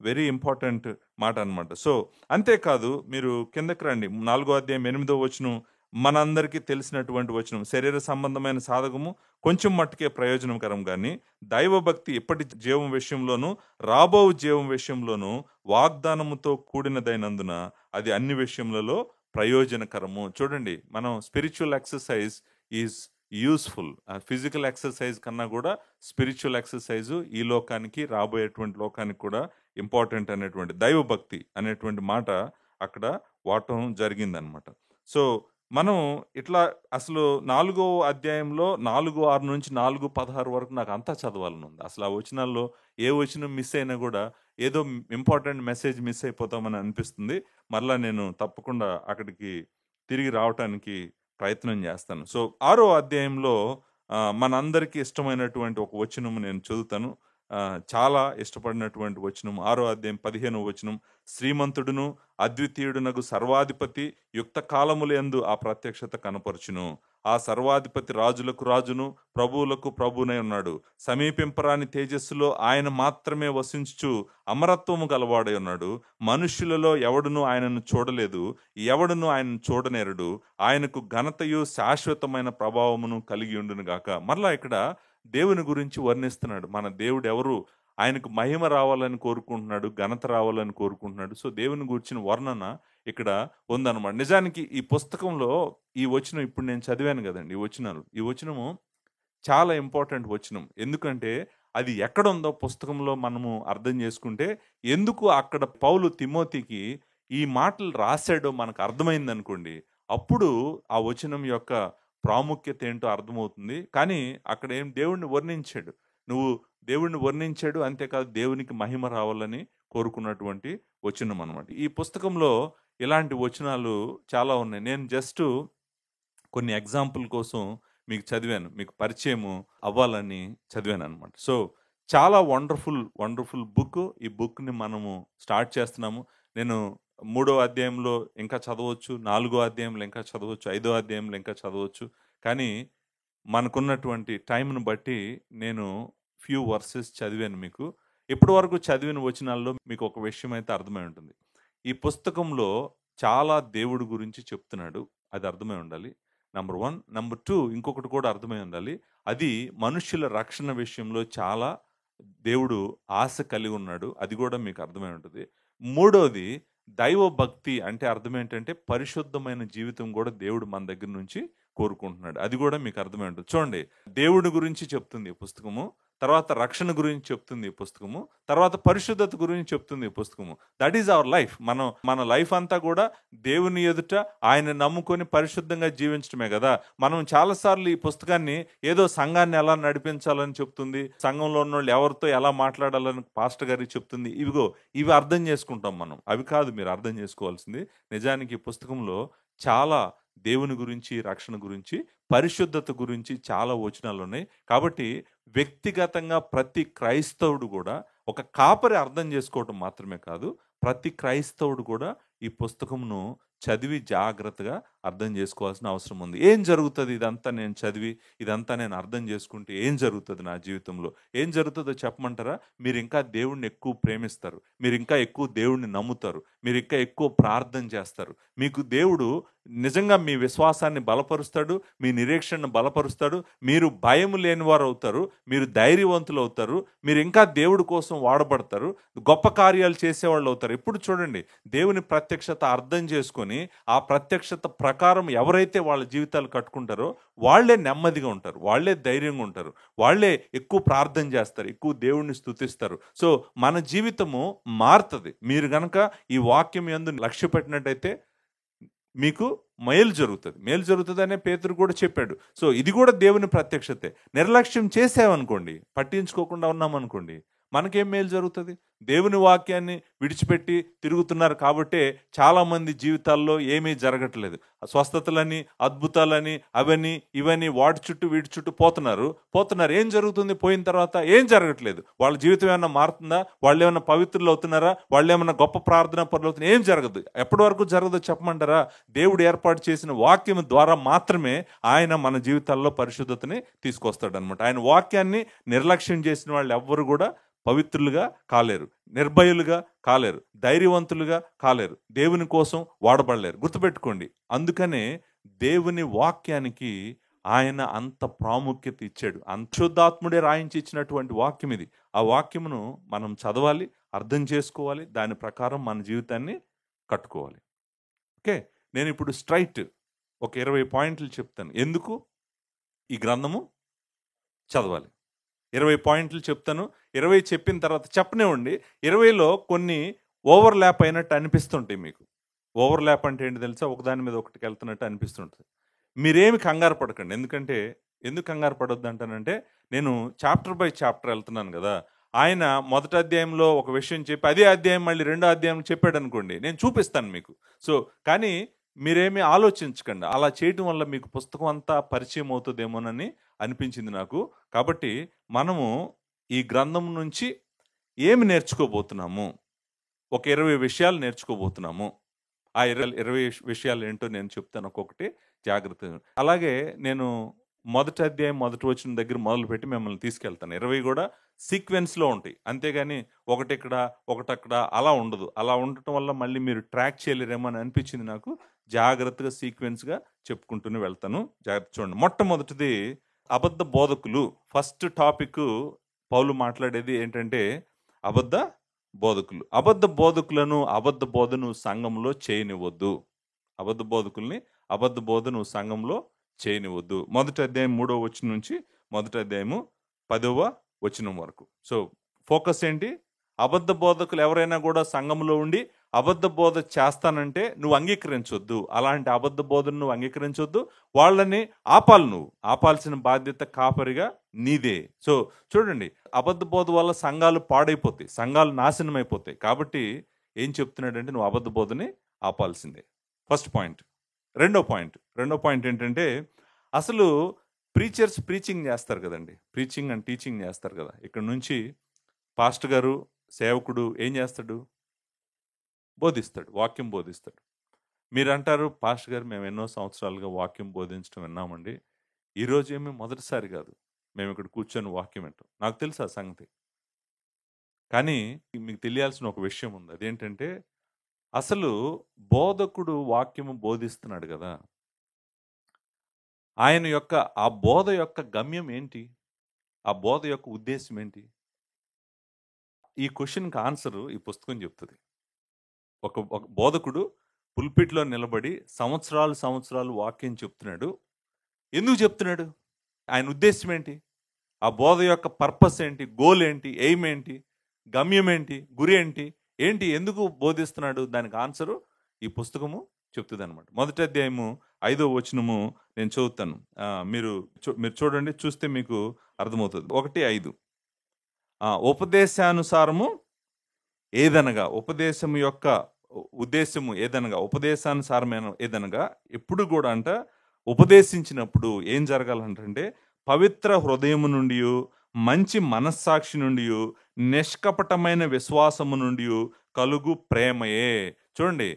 వెరీ ఇంపార్టెంట్ మాట అనమాట. సో అంతేకాదు, మీరు కిందకి రండి, 4వ అధ్యాయం 8వ వచనం మనందరికీ తెలిసినటువంటి వచనం. శరీర సంబంధమైన సాధకము కొంచెం మట్టుకే ప్రయోజనకరం, కానీ దైవభక్తి ఎప్పటి జీవం విషయంలోనూ రాబో జీవం విషయంలోనూ వాగ్దానముతో కూడినదైనందున అది అన్ని విషయములలో ప్రయోజనకరము. చూడండి, మనం spiritual exercise is useful. Physical exercise కన్నా కూడా స్పిరిచువల్ ఎక్సర్సైజు ఈ లోకానికి, రాబోయేటువంటి లోకానికి కూడా ఇంపార్టెంట్ అనేటువంటి దైవభక్తి అనేటువంటి మాట అక్కడ వాడటం జరిగిందనమాట. సో మనం ఇట్లా అసలు 4వ అధ్యాయంలో 4:6 నుంచి 4:16 వరకు నాకు అంతా చదవాలని ఉంది. అసలు ఆ వచనాల్లో ఏ వచనం మిస్ అయినా కూడా ఏదో ఇంపార్టెంట్ మెసేజ్ మిస్ అయిపోతామని అనిపిస్తుంది. మరలా నేను తప్పకుండా అక్కడికి తిరిగి రావటానికి ప్రయత్నం చేస్తాను. సో 6వ అధ్యాయంలో మనందరికీ ఇష్టమైనటువంటి ఒక వచనము నేను చదువుతాను. చాలా ఇష్టపడినటువంటి వచనం 6వ అధ్యాయం 15వ వచనం. శ్రీమంతుడును అద్వితీయుడునగు సర్వాధిపతి యుక్త కాలములందు ఆ ప్రత్యక్షత కనపరచును. ఆ సర్వాధిపతి రాజులకు రాజును ప్రభువులకు ప్రభువునై ఉన్నాడు. సమీపింపరాని తేజస్సులో ఆయన మాత్రమే వసించుచు అమరత్వము గలవాడై ఉన్నాడు. మనుష్యులలో ఎవడును ఆయనను చూడలేదు, ఎవడును ఆయనను చూడనేరడు. ఆయనకు ఘనతయు శాశ్వతమైన ప్రభావమును కలిగి ఉండును గాక. మరలా ఇక్కడ దేవుని గురించి వర్ణిస్తున్నాడు. మన దేవుడు ఎవరు, ఆయనకు మహిమ రావాలని కోరుకుంటున్నాడు, ఘనత రావాలని కోరుకుంటున్నాడు. సో దేవుని గురించిన వర్ణన ఇక్కడ ఉందన్నమాట. నిజానికి ఈ పుస్తకంలో ఈ వచనం ఇప్పుడు నేను చదివాను కదండి, ఈ వచనము చాలా ఇంపార్టెంట్ వచనం. ఎందుకంటే అది ఎక్కడ ఉందో పుస్తకంలో మనము అర్థం చేసుకుంటే, ఎందుకు అక్కడ పౌలు తిమోతికి ఈ మాటలు రాశాడో మనకు అర్థమైంది అనుకోండి, అప్పుడు ఆ వచనం యొక్క ప్రాముఖ్యత ఏంటో అర్థమవుతుంది. కానీ అక్కడ ఏం దేవుణ్ణి వర్ణించాడు, దేవుణ్ణి వర్ణించాడు, అంతేకాదు దేవునికి మహిమ రావాలని కోరుకున్నటువంటి వచనం అనమాట. ఈ పుస్తకంలో ఇలాంటి వచనాలు చాలా ఉన్నాయి. నేను జస్ట్ కొన్ని ఎగ్జాంపుల్ కోసం మీకు చదివాను, మీకు పరిచయము అవ్వాలని చదివాను అనమాట. సో చాలా వండర్ఫుల్ బుక్. ఈ బుక్ని మనము స్టార్ట్ చేస్తున్నాము. నేను 3వ అధ్యాయంలో ఇంకా చదవచ్చు, 4వ అధ్యాయంలో ఇంకా చదవచ్చు, 5వ అధ్యాయంలో ఇంకా చదవచ్చు. కానీ మనకున్నటువంటి టైంను బట్టి నేను ఫ్యూ వర్సెస్ చదివాను. మీకు ఇప్పటి వరకు చదివిన వచనాల్లో మీకు ఒక విషయం అయితే అర్థమై ఉంటుంది. ఈ పుస్తకంలో చాలా దేవుడి గురించి చెప్తున్నాడు, అది అర్థమై ఉండాలి. నంబర్ 1. నంబర్ 2, ఇంకొకటి కూడా అర్థమై ఉండాలి. అది మనుష్యుల రక్షణ విషయంలో చాలా దేవుడు ఆశ కలిగి ఉన్నాడు, అది కూడా మీకు అర్థమై ఉంటుంది. 3వది దైవ భక్తి అంటే అర్థం ఏంటంటే పరిశుద్ధమైన జీవితం కూడా దేవుడు మన దగ్గర నుంచి కోరుకుంటున్నాడు, అది కూడా మీకు అర్థమై ఉంటుంది. చూడండి, దేవుడి గురించి చెప్తుంది ఈ పుస్తకము, తర్వాత రక్షణ గురించి చెప్తుంది ఈ పుస్తకము, తర్వాత పరిశుద్ధత గురించి చెప్తుంది ఈ పుస్తకము. That is our life. మన లైఫ్ అంతా కూడా దేవుని ఎదుట ఆయన నమ్ముకొని పరిశుద్ధంగా జీవించడమే కదా. మనం చాలాసార్లు ఈ పుస్తకాన్ని ఏదో సంఘాన్ని ఎలా నడిపించాలని చెప్తుంది, సంఘంలో ఉన్న వాళ్ళు ఎవరితో ఎలా మాట్లాడాలని పాస్టర్ గారికి చెప్తుంది, ఇవి అర్థం చేసుకుంటాం మనం. అవి కాదు మీరు అర్థం చేసుకోవాల్సింది. నిజానికి ఈ పుస్తకంలో చాలా దేవుని గురించి, రక్షణ గురించి, పరిశుద్ధత గురించి చాలా వచనాలు ఉన్నాయి. కాబట్టి వ్యక్తిగతంగా ప్రతి క్రైస్తవుడు కూడా ఒక కాపరి అర్థం చేసుకోవటం మాత్రమే కాదు, ప్రతి క్రైస్తవుడు కూడా ఈ పుస్తకమును చదివి జాగ్రత్తగా అర్థం చేసుకోవాల్సిన అవసరం ఉంది. ఏం జరుగుతుంది ఇదంతా నేను చదివి, ఇదంతా నేను అర్థం చేసుకుంటే ఏం జరుగుతుంది నా జీవితంలో? ఏం జరుగుతుందో చెప్పమంటారా? మీరు ఇంకా దేవుణ్ణి ఎక్కువ ప్రేమిస్తారు, మీరు ఇంకా ఎక్కువ దేవుణ్ణి నమ్ముతారు, మీరు ఇంకా ఎక్కువ ప్రార్థన చేస్తారు. మీకు దేవుడు నిజంగా మీ విశ్వాసాన్ని బలపరుస్తాడు, మీ నిరీక్షణను బలపరుస్తాడు. మీరు భయం లేనివారు అవుతారు, మీరు ధైర్యవంతులు అవుతారు, మీరు ఇంకా దేవుడి కోసం వాడబడతారు, గొప్ప కార్యాలు చేసేవాళ్ళు అవుతారు. ఇప్పుడు చూడండి, దేవుని ప్రత్యక్షత అర్థం చేసుకొని ఆ ప్రత్యక్షత ప్రకారం ఎవరైతే వాళ్ళ జీవితాలు కట్టుకుంటారో వాళ్ళే నెమ్మదిగా ఉంటారు, వాళ్ళే ధైర్యంగా ఉంటారు, వాళ్ళే ఎక్కువ ప్రార్థన చేస్తారు, ఎక్కువ దేవుణ్ణి స్తుతిస్తారు. సో మన జీవితము మారుతుంది. మీరు గనక ఈ వాక్యం యందు లక్ష్య పెట్టినట్టయితే మీకు మేలు జరుగుతుంది. మేలు జరుగుతుంది అనే పేతురు కూడా చెప్పాడు. సో ఇది కూడా దేవుని ప్రత్యక్షతే. నిర్లక్ష్యం చేసామనుకోండి, పట్టించుకోకుండా ఉన్నామనుకోండి, మనకేం మేలు జరుగుతుంది? దేవుని వాక్యాన్ని విడిచిపెట్టి తిరుగుతున్నారు కాబట్టే చాలామంది జీవితాల్లో ఏమీ జరగట్లేదు. స్వస్థతలని, అద్భుతాలని, అవని ఇవన్నీ వాటి చుట్టూ వీటి చుట్టూ పోతున్నారు. ఏం జరుగుతుంది? పోయిన తర్వాత ఏం జరగట్లేదు. వాళ్ళ జీవితం ఏమన్నా మారుతుందా? వాళ్ళు ఏమన్నా పవిత్రులు అవుతున్నారా? వాళ్ళు ఏమన్నా గొప్ప ప్రార్థనా పనులు అవుతున్నా? ఏం జరగదు. ఎప్పటి వరకు జరగదో చెప్పమంటారా? దేవుడు ఏర్పాటు చేసిన వాక్యం ద్వారా మాత్రమే ఆయన మన జీవితాల్లో పరిశుద్ధతని తీసుకొస్తాడనమాట. ఆయన వాక్యాన్ని నిర్లక్ష్యం చేసిన వాళ్ళు ఎవ్వరు కూడా పవిత్రులుగా కాలేరు, నిర్భయులుగా కాలేరు, ధైర్యవంతులుగా కాలేరు, దేవుని కోసం వాడబడలేరు. గుర్తుపెట్టుకోండి. అందుకనే దేవుని వాక్యానికి ఆయన అంత ప్రాముఖ్యత ఇచ్చాడు. అంశుద్ధాత్ముడే రాయించి ఇచ్చినటువంటి వాక్యం ఇది. ఆ వాక్యమును మనం చదవాలి, అర్థం చేసుకోవాలి, దాని ప్రకారం మన జీవితాన్ని కట్టుకోవాలి. ఓకే, నేను ఇప్పుడు స్ట్రైట్ ఒక 20 పాయింట్లు చెప్తాను ఎందుకు ఈ గ్రంథము చదవాలి. 20 పాయింట్లు చెప్తాను. 20 చెప్పిన తర్వాత చెప్పనివ్వండి, 20లో కొన్ని ఓవర్లాప్ అయినట్టు అనిపిస్తుంటాయి మీకు. ఓవర్లాప్ అంటే ఏంటి తెలుసా? ఒకదాని మీద ఒకటికి వెళ్తున్నట్టు అనిపిస్తుంటుంది. మీరేమి కంగారు పడకండి. ఎందుకు కంగారు పడొద్దు అంటానంటే, నేను చాప్టర్ బై చాప్టర్ వెళ్తున్నాను కదా. ఆయన మొదటి అధ్యాయంలో ఒక విషయం చెప్పి అదే అధ్యాయం మళ్ళీ రెండో అధ్యాయం చెప్పాడు అనుకోండి, నేను చూపిస్తాను మీకు. సో కానీ మీరేమీ ఆలోచించకండి. అలా చేయడం వల్ల మీకు పుస్తకం అంతా పరిచయం అవుతుందేమోనని అనిపించింది నాకు. కాబట్టి మనము ఈ గ్రంథం నుంచి ఏమి నేర్చుకోబోతున్నాము? ఒక 20 విషయాలు నేర్చుకోబోతున్నాము. ఆ 20 విషయాలు ఏంటో నేను చెప్తాను ఒక్కొక్కటి జాగ్రత్తగా. అలాగే నేను మొదటి అధ్యాయం మొదటి వచనం దగ్గర మొదలుపెట్టి మిమ్మల్ని తీసుకెళ్తాను. 20 కూడా సీక్వెన్స్లో ఉంటాయి, అంతేగాని ఒకటి ఇక్కడ ఒకటి అక్కడ అలా ఉండదు. అలా ఉండటం వల్ల మళ్ళీ మీరు ట్రాక్ చేయలేరేమో అని అనిపించింది నాకు. జాగ్రత్తగా సీక్వెన్స్గా చెప్పుకుంటూనే వెళ్తాను. జాగ్రత్త చూడండి. మొట్టమొదటిది అబద్ధ బోధకులు. ఫస్ట్ టాపిక్ పౌలు మాట్లాడేది ఏంటంటే అబద్ధ బోధకులు. అబద్ధ బోధకులను, అబద్ధ బోధను సంఘంలో చేయనివ్వద్దు. అబద్ధ బోధకుల్ని, అబద్ధ బోధను సంఘంలో చేయనివ్వద్దు. మొదటి అధ్యాయం 3వ వచనం నుంచి మొదటి అధ్యాయము 10వ వచనం వరకు. సో ఫోకస్ ఏంటి? అబద్ధ బోధకులు ఎవరైనా కూడా సంఘంలో ఉండి అబద్ధ బోధ చేస్తానంటే నువ్వు అంగీకరించొద్దు. అలాంటి అబద్ధ బోధను నువ్వు అంగీకరించొద్దు. వాళ్ళని నువ్వు ఆపాల్సిన బాధ్యత కాపరిగా నీదే. సో చూడండి, అబద్ధ బోధ వల్ల సంఘాలు పాడైపోతాయి, సంఘాలు నాశనం అయిపోతాయి. కాబట్టి ఏం చెప్తున్నాడంటే నువ్వు అబద్ధ బోధని ఆపాల్సిందే. First point. రెండో పాయింట్ ఏంటంటే, అసలు ప్రీచర్స్ ప్రీచింగ్ చేస్తారు కదండి, ప్రీచింగ్ అండ్ టీచింగ్ చేస్తారు కదా. ఇక్కడ నుంచి పాస్టర్ గారు, సేవకుడు ఏం చేస్తాడు? బోధిస్తాడు, వాక్యం బోధిస్తాడు. మీరు అంటారు, పాస్టర్ గారు మేము ఎన్నో సంవత్సరాలుగా వాక్యం బోధించడం విన్నామండి, ఈరోజు ఏమీ మొదటిసారి కాదు మేము ఇక్కడ కూర్చొని వాక్యం వింటాం. నాకు తెలుసు ఆ సంగతి. కానీ మీకు తెలియాల్సిన ఒక విషయం ఉంది. అదేంటంటే, అసలు బోధకుడు వాక్యము బోధిస్తున్నాడు కదా, ఆయన యొక్క ఆ బోధ యొక్క గమ్యం ఏంటి? ఆ బోధ యొక్క ఉద్దేశం ఏంటి? ఈ క్వశ్చన్కి ఆన్సరు ఈ పుస్తకం చెప్తుంది. ఒక బోధకుడు పుల్పిట్లో నిలబడి సంవత్సరాలు వాక్యం చెప్తున్నాడు. ఎందుకు చెప్తున్నాడు? ఆయన ఉద్దేశం ఏంటి? ఆ బోధ యొక్క పర్పస్ ఏంటి? గోల్ ఏంటి? ఎయిమ్ ఏంటి? గమ్యం ఏంటి? గురి ఏంటి? ఎందుకు బోధిస్తున్నాడు? దానికి ఆన్సరు ఈ పుస్తకము చెప్తుంది అనమాట. మొదటి అధ్యాయము 5వ వచనము నేను చదువుతాను. మీరు చూడండి, చూస్తే మీకు అర్థమవుతుంది. 1:5. ఉపదేశానుసారము ఏదనగా, ఉపదేశం యొక్క ఉద్దేశము ఏదనగా ఉపదేశానుసారమైన ఏదనగా ఎప్పుడు కూడా అంట ఉపదేశించినప్పుడు ఏం జరగాలంటే పవిత్ర హృదయము నుండి మంచి మనస్సాక్షి నుండి నిష్కపటమైన విశ్వాసము నుండి కలుగు ప్రేమయే. చూడండి,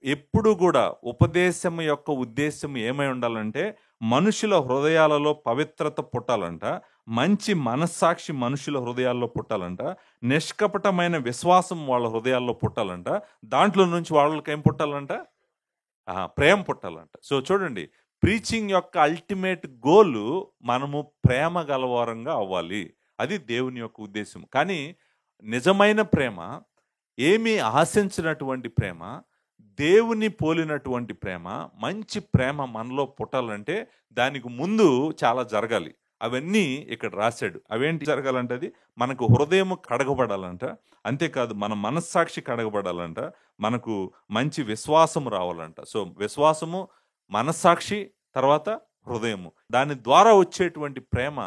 ఎప్పుడు కూడా ఉపదేశం యొక్క ఉద్దేశం ఏమై ఉండాలంటే మనుషుల హృదయాలలో పవిత్రత పుట్టాలంట, మంచి మనస్సాక్షి మనుషుల హృదయాల్లో పుట్టాలంట, నిష్కపటమైన విశ్వాసం వాళ్ళ హృదయాల్లో పుట్టాలంట, దాంట్లో నుంచి వాళ్ళకి ఏం పుట్టాలంట, ప్రేమ పుట్టాలంట. సో చూడండి, ప్రీచింగ్ యొక్క అల్టిమేట్ గోల్ మనము ప్రేమ గలవారంగా అవ్వాలి. అది దేవుని యొక్క ఉద్దేశం. కానీ నిజమైన ప్రేమ, ఏమీ ఆశించినటువంటి ప్రేమ, దేవుని పోలినటువంటి ప్రేమ, మంచి ప్రేమ మనలో పుట్టాలంటే దానికి ముందు చాలా జరగాలి. అవన్నీ ఇక్కడ రాశాడు. అవేంటి జరగాలంటే అది మనకు హృదయం కడగబడాలంట, అంతేకాదు మన మనస్సాక్షి కడగబడాలంట, మనకు మంచి విశ్వాసం రావాలంట. సో విశ్వాసము, మనస్సాక్షి, తర్వాత హృదయము, దాని ద్వారా వచ్చేటువంటి ప్రేమ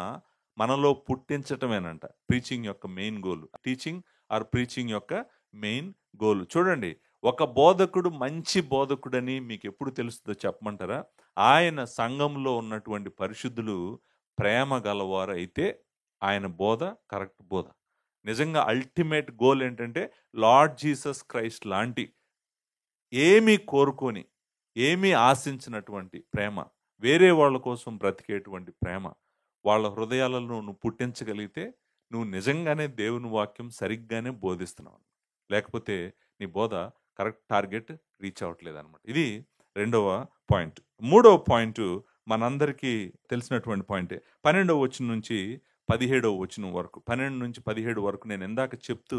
మనలో పుట్టించటమేనంట ప్రీచింగ్ యొక్క main goal. Teaching or preaching యొక్క మెయిన్ గోల్. చూడండి, ఒక బోధకుడు మంచి బోధకుడని మీకు ఎప్పుడు తెలుస్తుందో చెప్పమంటారా? ఆయన సంఘంలో ఉన్నటువంటి పరిశుద్ధులు ప్రేమ గలవారు అయితే ఆయన బోధ కరెక్ట్ బోధ. నిజంగా అల్టిమేట్ గోల్ ఏంటంటే లార్డ్ జీసస్ క్రైస్ట్ లాంటి ఏమీ కోరుకొని ఏమీ ఆశించినటువంటి ప్రేమ, వేరే వాళ్ళ కోసం బ్రతికేటువంటి ప్రేమ వాళ్ళ హృదయాలలో నువ్వు పుట్టించగలిగితే నువ్వు నిజంగానే దేవుని వాక్యం సరిగ్గానే బోధిస్తున్నావు, లేకపోతే నీ బోధ కరెక్ట్ టార్గెట్ రీచ్ అవ్వట్లేదు అనమాట. ఇది రెండవ పాయింట్. మూడవ పాయింట్ మనందరికీ తెలిసినటువంటి పాయింటే. 12వ వచనం నుంచి 17వ వచనం వరకు, 12 నుంచి 17 వరకు నేను ఇందాక చెప్తూ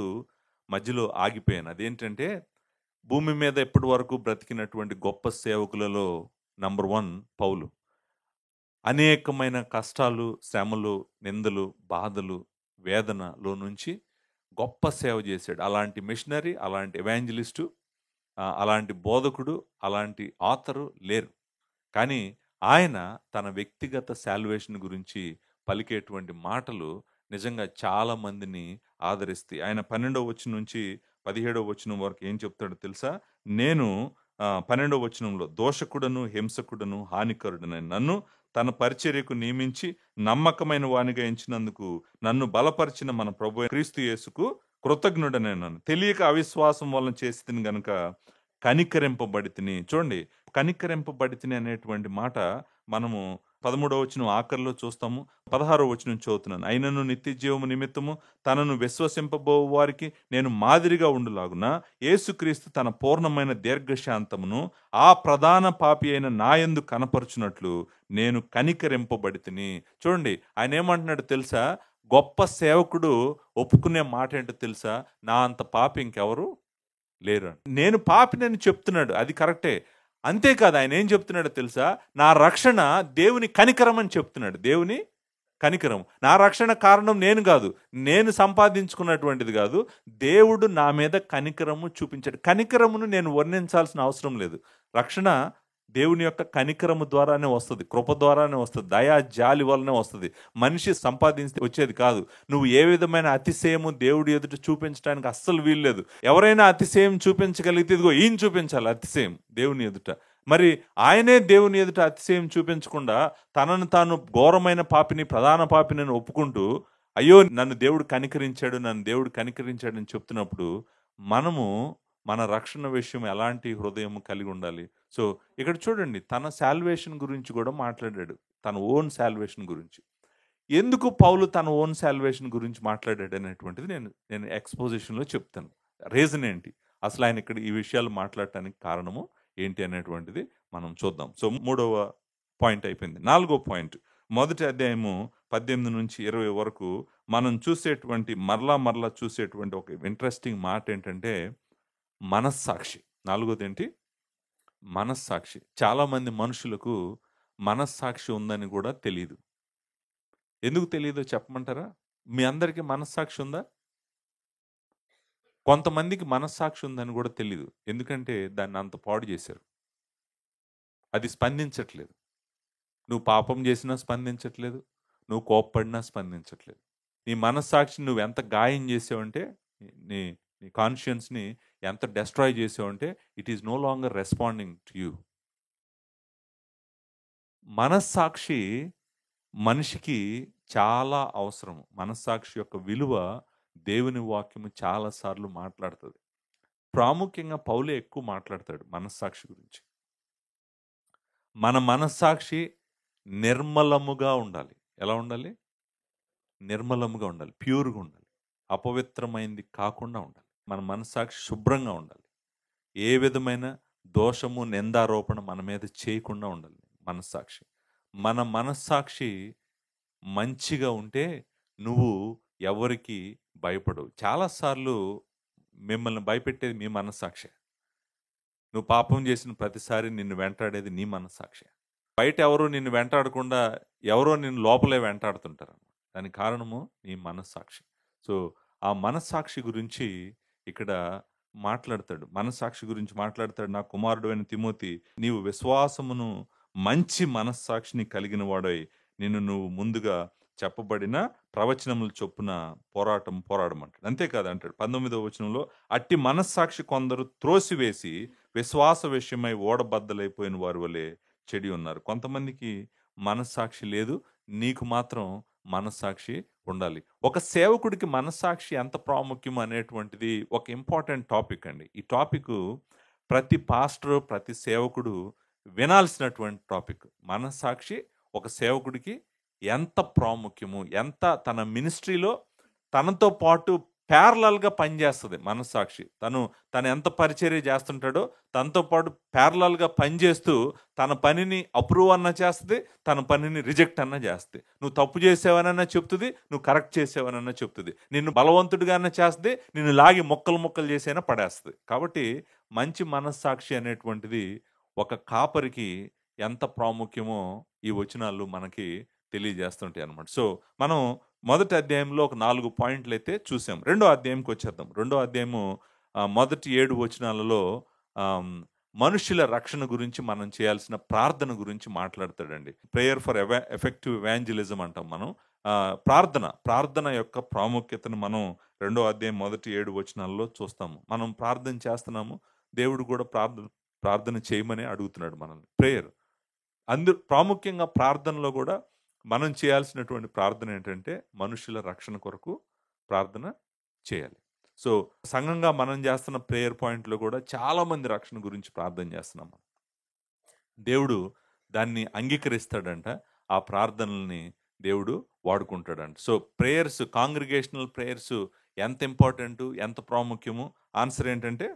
మధ్యలో ఆగిపోయాను. అదేంటంటే భూమి మీద ఎప్పటి వరకు బ్రతికినటువంటి గొప్ప సేవకులలో నంబర్ 1 పౌలు. అనేకమైన కష్టాలు, శ్రమలు, నిందలు, బాధలు, వేదనలో నుంచి గొప్ప సేవ చేశాడు. అలాంటి మిషనరీ, అలాంటి ఎవాంజలిస్టు, అలాంటి బోధకుడు, అలాంటి ఆథరు లేరు. కానీ ఆయన తన వ్యక్తిగత శాల్వేషన్ గురించి పలికేటువంటి మాటలు నిజంగా చాలా మందిని ఆదరిస్తాయి. ఆయన 12వ వచనం నుంచి 17వ వచనం వరకు ఏం చెప్తాడో తెలుసా? నేను 12వ వచనంలో, దోషకుడను, హింసకుడను, హానికరుడనని నన్ను తన పరిచర్యకు నియమించి నమ్మకమైన వానిగా ఎంచినందుకు నన్ను బలపరిచిన మన ప్రభు క్రీస్తు యేసుకు కృతజ్ఞుడనైనాను. తెలియక అవిశ్వాసం వలన చేసి గనుక కనికరింపబడితిని. చూడండి, కనికరింపబడితిని అనేటువంటి మాట మనము 13వ వచనం ఆఖరిలో చూస్తాము. 16వ వచనం చదువుతున్నాను. అయినను నిత్య జీవము నిమిత్తము తనను విశ్వసింపబో వారికి నేను మాదిరిగా ఉండులాగున యేసుక్రీస్తు తన పూర్ణమైన దీర్ఘశాంతమును ఆ ప్రధాన పాపి అయిన నాయందు కనపరుచున్నట్లు నేను కనికరింపబడితిని. చూడండి, ఆయన ఏమంటున్నాడు తెలుసా? గొప్ప సేవకుడు ఒప్పుకునే మాట ఏంటో తెలుసా? నా అంత పాపి ఇంకెవరు లేరు. నేను పాపినని చెప్తున్నాడు, అది కరెక్టే. అంతేకాదు, ఆయన ఏం చెప్తున్నాడో తెలుసా? నా రక్షణ దేవుని కనికరం అని చెప్తున్నాడు. దేవుని కనికరం. నా రక్షణ కారణం నేను కాదు, నేను సంపాదించుకున్నటువంటిది కాదు. దేవుడు నా మీద కనికరము చూపించాడు. కనికరమును నేను వర్ణించాల్సిన అవసరం లేదు. రక్షణ దేవుని యొక్క కనికరము ద్వారానే వస్తుంది, కృప ద్వారానే వస్తుంది, దయా జాలి వల్లనే వస్తుంది. మనిషి సంపాదించి వచ్చేది కాదు. నువ్వు ఏ విధమైన అతిశయము దేవుడి ఎదుట చూపించడానికి అస్సలు వీల్లేదు. ఎవరైనా అతిశయం చూపించగలిగితే ఇదిగో ఈయన చూపించాలి అతిశయం దేవుని ఎదుట. మరి ఆయనే దేవుని ఎదుట అతిశయం చూపించకుండా తనను తాను ఘోరమైన పాపిని, ప్రధాన పాపిని ఒప్పుకుంటూ అయ్యో నన్ను దేవుడు కనికరించాడు, నన్ను దేవుడు కనికరించాడు అని చెప్తున్నప్పుడు మనము మన రక్షణ విషయం ఎలాంటి హృదయం కలిగి ఉండాలి? సో ఇక్కడ చూడండి, తన శాల్వేషన్ గురించి కూడా మాట్లాడాడు, తన ఓన్ శాల్వేషన్ గురించి. ఎందుకు పౌలు తన ఓన్ శాల్వేషన్ గురించి మాట్లాడాడు అనేటువంటిది నేను ఎక్స్పోజిషన్లో చెప్తాను. రీజన్ ఏంటి, అసలు ఆయన ఇక్కడ ఈ విషయాలు మాట్లాడటానికి కారణము ఏంటి అనేటువంటిది మనం చూద్దాం. సో 3వ పాయింట్ అయిపోయింది. 4వ పాయింట్, మొదటి అధ్యాయము 18 నుంచి 20 వరకు మనం చూసేటువంటి మరలా చూసేటువంటి ఒక ఇంట్రెస్టింగ్ మాట ఏంటంటే మనస్సాక్షి. 4వది ఏంటి? మనస్సాక్షి. చాలామంది మనుషులకు మనస్సాక్షి ఉందని కూడా తెలియదు. ఎందుకు తెలియదో చెప్పమంటారా? మీ అందరికీ మనస్సాక్షి ఉందా? కొంతమందికి మనస్సాక్షి ఉందని కూడా తెలియదు. ఎందుకంటే దాన్ని అంత పాడు చేశారు. అది స్పందించట్లేదు. నువ్వు పాపం చేసినా స్పందించట్లేదు, నువ్వు కోప్పడినా స్పందించట్లేదు. నీ మనస్సాక్షిని నువ్వు ఎంత గాయం చేసావంటే నీ నీ కాన్షియన్స్ని ఎంత డెస్ట్రాయ్ చేసావంటే it is no longer responding to you. మనస్సాక్షి మనిషికి చాలా అవసరం. మనస్సాక్షి యొక్క విలువ దేవుని వాక్యము చాలాసార్లు మాట్లాడుతుంది. ప్రాముఖ్యంగా పౌలే ఎక్కువ మాట్లాడతాడు మనస్సాక్షి గురించి. మన మనస్సాక్షి నిర్మలముగా ఉండాలి. ఎలా ఉండాలి? నిర్మలముగా ఉండాలి, ప్యూర్గా ఉండాలి, అపవిత్రమైంది కాకుండా ఉండాలి. మన మనస్సాక్షి శుభ్రంగా ఉండాలి. ఏ విధమైన దోషము నిందారోపణ మన మీద చేయకుండా ఉండాలి మనస్సాక్షి. మన మనస్సాక్షి మంచిగా ఉంటే నువ్వు ఎవరికి భయపడవు. చాలాసార్లు మిమ్మల్ని భయపెట్టేది మీ మనస్సాక్షి. నువ్వు పాపం చేసిన ప్రతిసారి నిన్ను వెంటాడేది నీ మనస్సాక్షి. బయట ఎవరో నిన్ను వెంటాడకుండా ఎవరో నిన్ను లోపలే వెంటాడుతుంటారు. దానికి కారణము నీ మనస్సాక్షి. సో ఆ మనస్సాక్షి గురించి ఇక్కడ మాట్లాడతాడు. మనస్సాక్షి గురించి మాట్లాడతాడు. నా కుమారుడు అయిన తిమోతి, నీవు విశ్వాసమును మంచి మనస్సాక్షిని కలిగిన వాడై నువ్వు ముందుగా చెప్పబడిన ప్రవచనముల చొప్పున పోరాడమంటాడు. అంతేకాదు అంటాడు 19వ వచనంలో, అట్టి మనస్సాక్షి కొందరు త్రోసివేసి విశ్వాస విషయమై ఓడబద్దలైపోయిన వారి వలె చెడి ఉన్నారు. కొంతమందికి మనస్సాక్షి లేదు, నీకు మాత్రం మనస్సాక్షి ఉండాలి. ఒక సేవకుడికి మనస్సాక్షి ఎంత ప్రాముఖ్యం అనేటువంటిది ఒక ఇంపార్టెంట్ టాపిక్ అండి. ఈ టాపిక్ ప్రతి పాస్టర్, ప్రతి సేవకుడు వినాల్సినటువంటి టాపిక్. మనస్సాక్షి ఒక సేవకుడికి ఎంత ప్రాముఖ్యము, ఎంత తన మినిస్ట్రీలో తనతో పాటు ప్యారలల్గా పనిచేస్తుంది మనస్సాక్షి. తను ఎంత పరిచర్య చేస్తుంటాడో తనతో పాటు ప్యారలల్గా పనిచేస్తూ తన పనిని అప్రూవ్ అన్నా చేస్తుంది, తన పనిని రిజెక్ట్ అన్నా చేస్తుంది. నువ్వు తప్పు చేసావనన్నా చెప్తుంది, నువ్వు కరెక్ట్ చేసావనన్నా చెప్తుంది. నిన్ను బలవంతుడిగా అన్నా చేస్తుంది, నిన్ను లాగి మొక్కలు చేసైనా పడేస్తుంది. కాబట్టి మంచి మనస్సాక్షి అనేటువంటిది ఒక కాపరికి ఎంత ప్రాముఖ్యమో ఈ వచనాలు మనకి తెలియజేస్తుంటాయి అన్నమాట. సో మనం మొదటి అధ్యాయంలో ఒక 4 పాయింట్లు అయితే చూసాం. రెండో అధ్యాయంకి వచ్చేద్దాం. రెండో అధ్యాయము మొదటి 7 వచనాలలో మనుషుల రక్షణ గురించి మనం చేయాల్సిన ప్రార్థన గురించి మాట్లాడతాడండి. ప్రేయర్ ఫర్ ఎఫెక్టివ్ ఎవాంజలిజం అంటాం మనం. ప్రార్థన యొక్క ప్రాముఖ్యతను మనం రెండో అధ్యాయం మొదటి 7 వచనాలలో చూస్తాము. మనం ప్రార్థన చేస్తున్నాము, దేవుడు కూడా ప్రార్థన చేయమని అడుగుతున్నాడు మనల్ని. ప్రేయర్ ప్రాముఖ్యంగా ప్రార్థనలో కూడా మనం చేయాల్సినటువంటి ప్రార్థన ఏంటంటే మనుషుల రక్షణ కొరకు ప్రార్థన చేయాలి. సో సంఘంగా మనం చేస్తున్న ప్రేయర్ పాయింట్లో కూడా చాలామంది రక్షణ గురించి ప్రార్థన చేస్తున్నాం. దేవుడు దాన్ని అంగీకరిస్తాడంట, ఆ ప్రార్థనల్ని దేవుడు వాడుకుంటాడంట. సో ప్రేయర్స్, కాంగ్రిగేషనల్ ప్రేయర్స్ ఎంత ఇంపార్టెంట్, ఎంత ప్రాముఖ్యము? ఆన్సర్ ఏంటంటే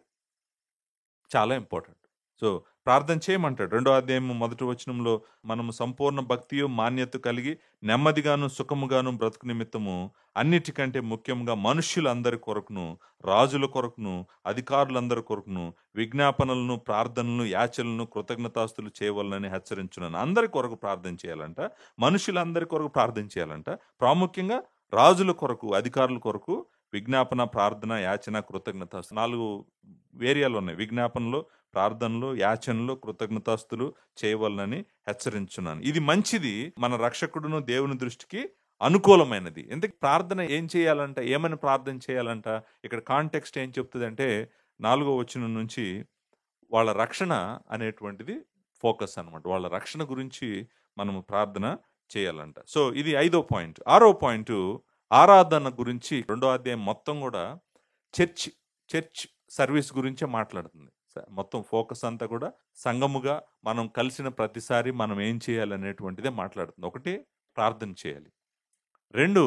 చాలా ఇంపార్టెంట్. సో ప్రార్థన చేయమంటాడు. రెండో అధ్యాయం మొదటి వచనంలో, మనము సంపూర్ణ భక్తియు మాన్యత కలిగి నెమ్మదిగాను సుఖముగాను బ్రతుకు నిమిత్తము అన్నిటికంటే ముఖ్యంగా మనుష్యులందరి కొరకును, రాజుల కొరకును, అధికారులందరి కొరకును విజ్ఞాపనలను, ప్రార్థనలను, యాచనలను, కృతజ్ఞతాస్తులు చేయవలనని హెచ్చరించున్నాను. అందరి కొరకు ప్రార్థన చేయాలంట, మనుషులందరి కొరకు ప్రార్థన చేయాలంట. ప్రాముఖ్యంగా రాజుల కొరకు, అధికారుల కొరకు విజ్ఞాపన, ప్రార్థన, యాచన, కృతజ్ఞతాస్తులు 4 వేరియాలు ఉన్నాయి. విజ్ఞాపనలో, ప్రార్థనలు, యాచనలు, కృతజ్ఞతాస్తులు చేయవలనని హెచ్చరించున్నాను. ఇది మంచిది, మన రక్షకుడును దేవుని దృష్టికి అనుకూలమైనది. ఎందుకు ప్రార్థన ఏం చేయాలంట, ఏమని ప్రార్థన చేయాలంట? ఇక్కడ కాంటెక్స్ట్ ఏం చెప్తుందంటే 4వ వచనం నుంచి వాళ్ళ రక్షణ అనేటువంటిది ఫోకస్ అన్నమాట. వాళ్ళ రక్షణ గురించి మనము ప్రార్థన చేయాలంట. సో ఇది 5వ పాయింట్. 6వ పాయింట్ ఆరాధన గురించి. రెండో అధ్యాయం మొత్తం కూడా చర్చ్ సర్వీస్ గురించే మాట్లాడుతుంది. మొత్తం ఫోకస్ అంతా కూడా సంఘముగా మనం కలిసిన ప్రతిసారి మనం ఏం చేయాలి అనేటువంటిదే మాట్లాడుతుంది. ఒకటి, ప్రార్థన చేయాలి. 2,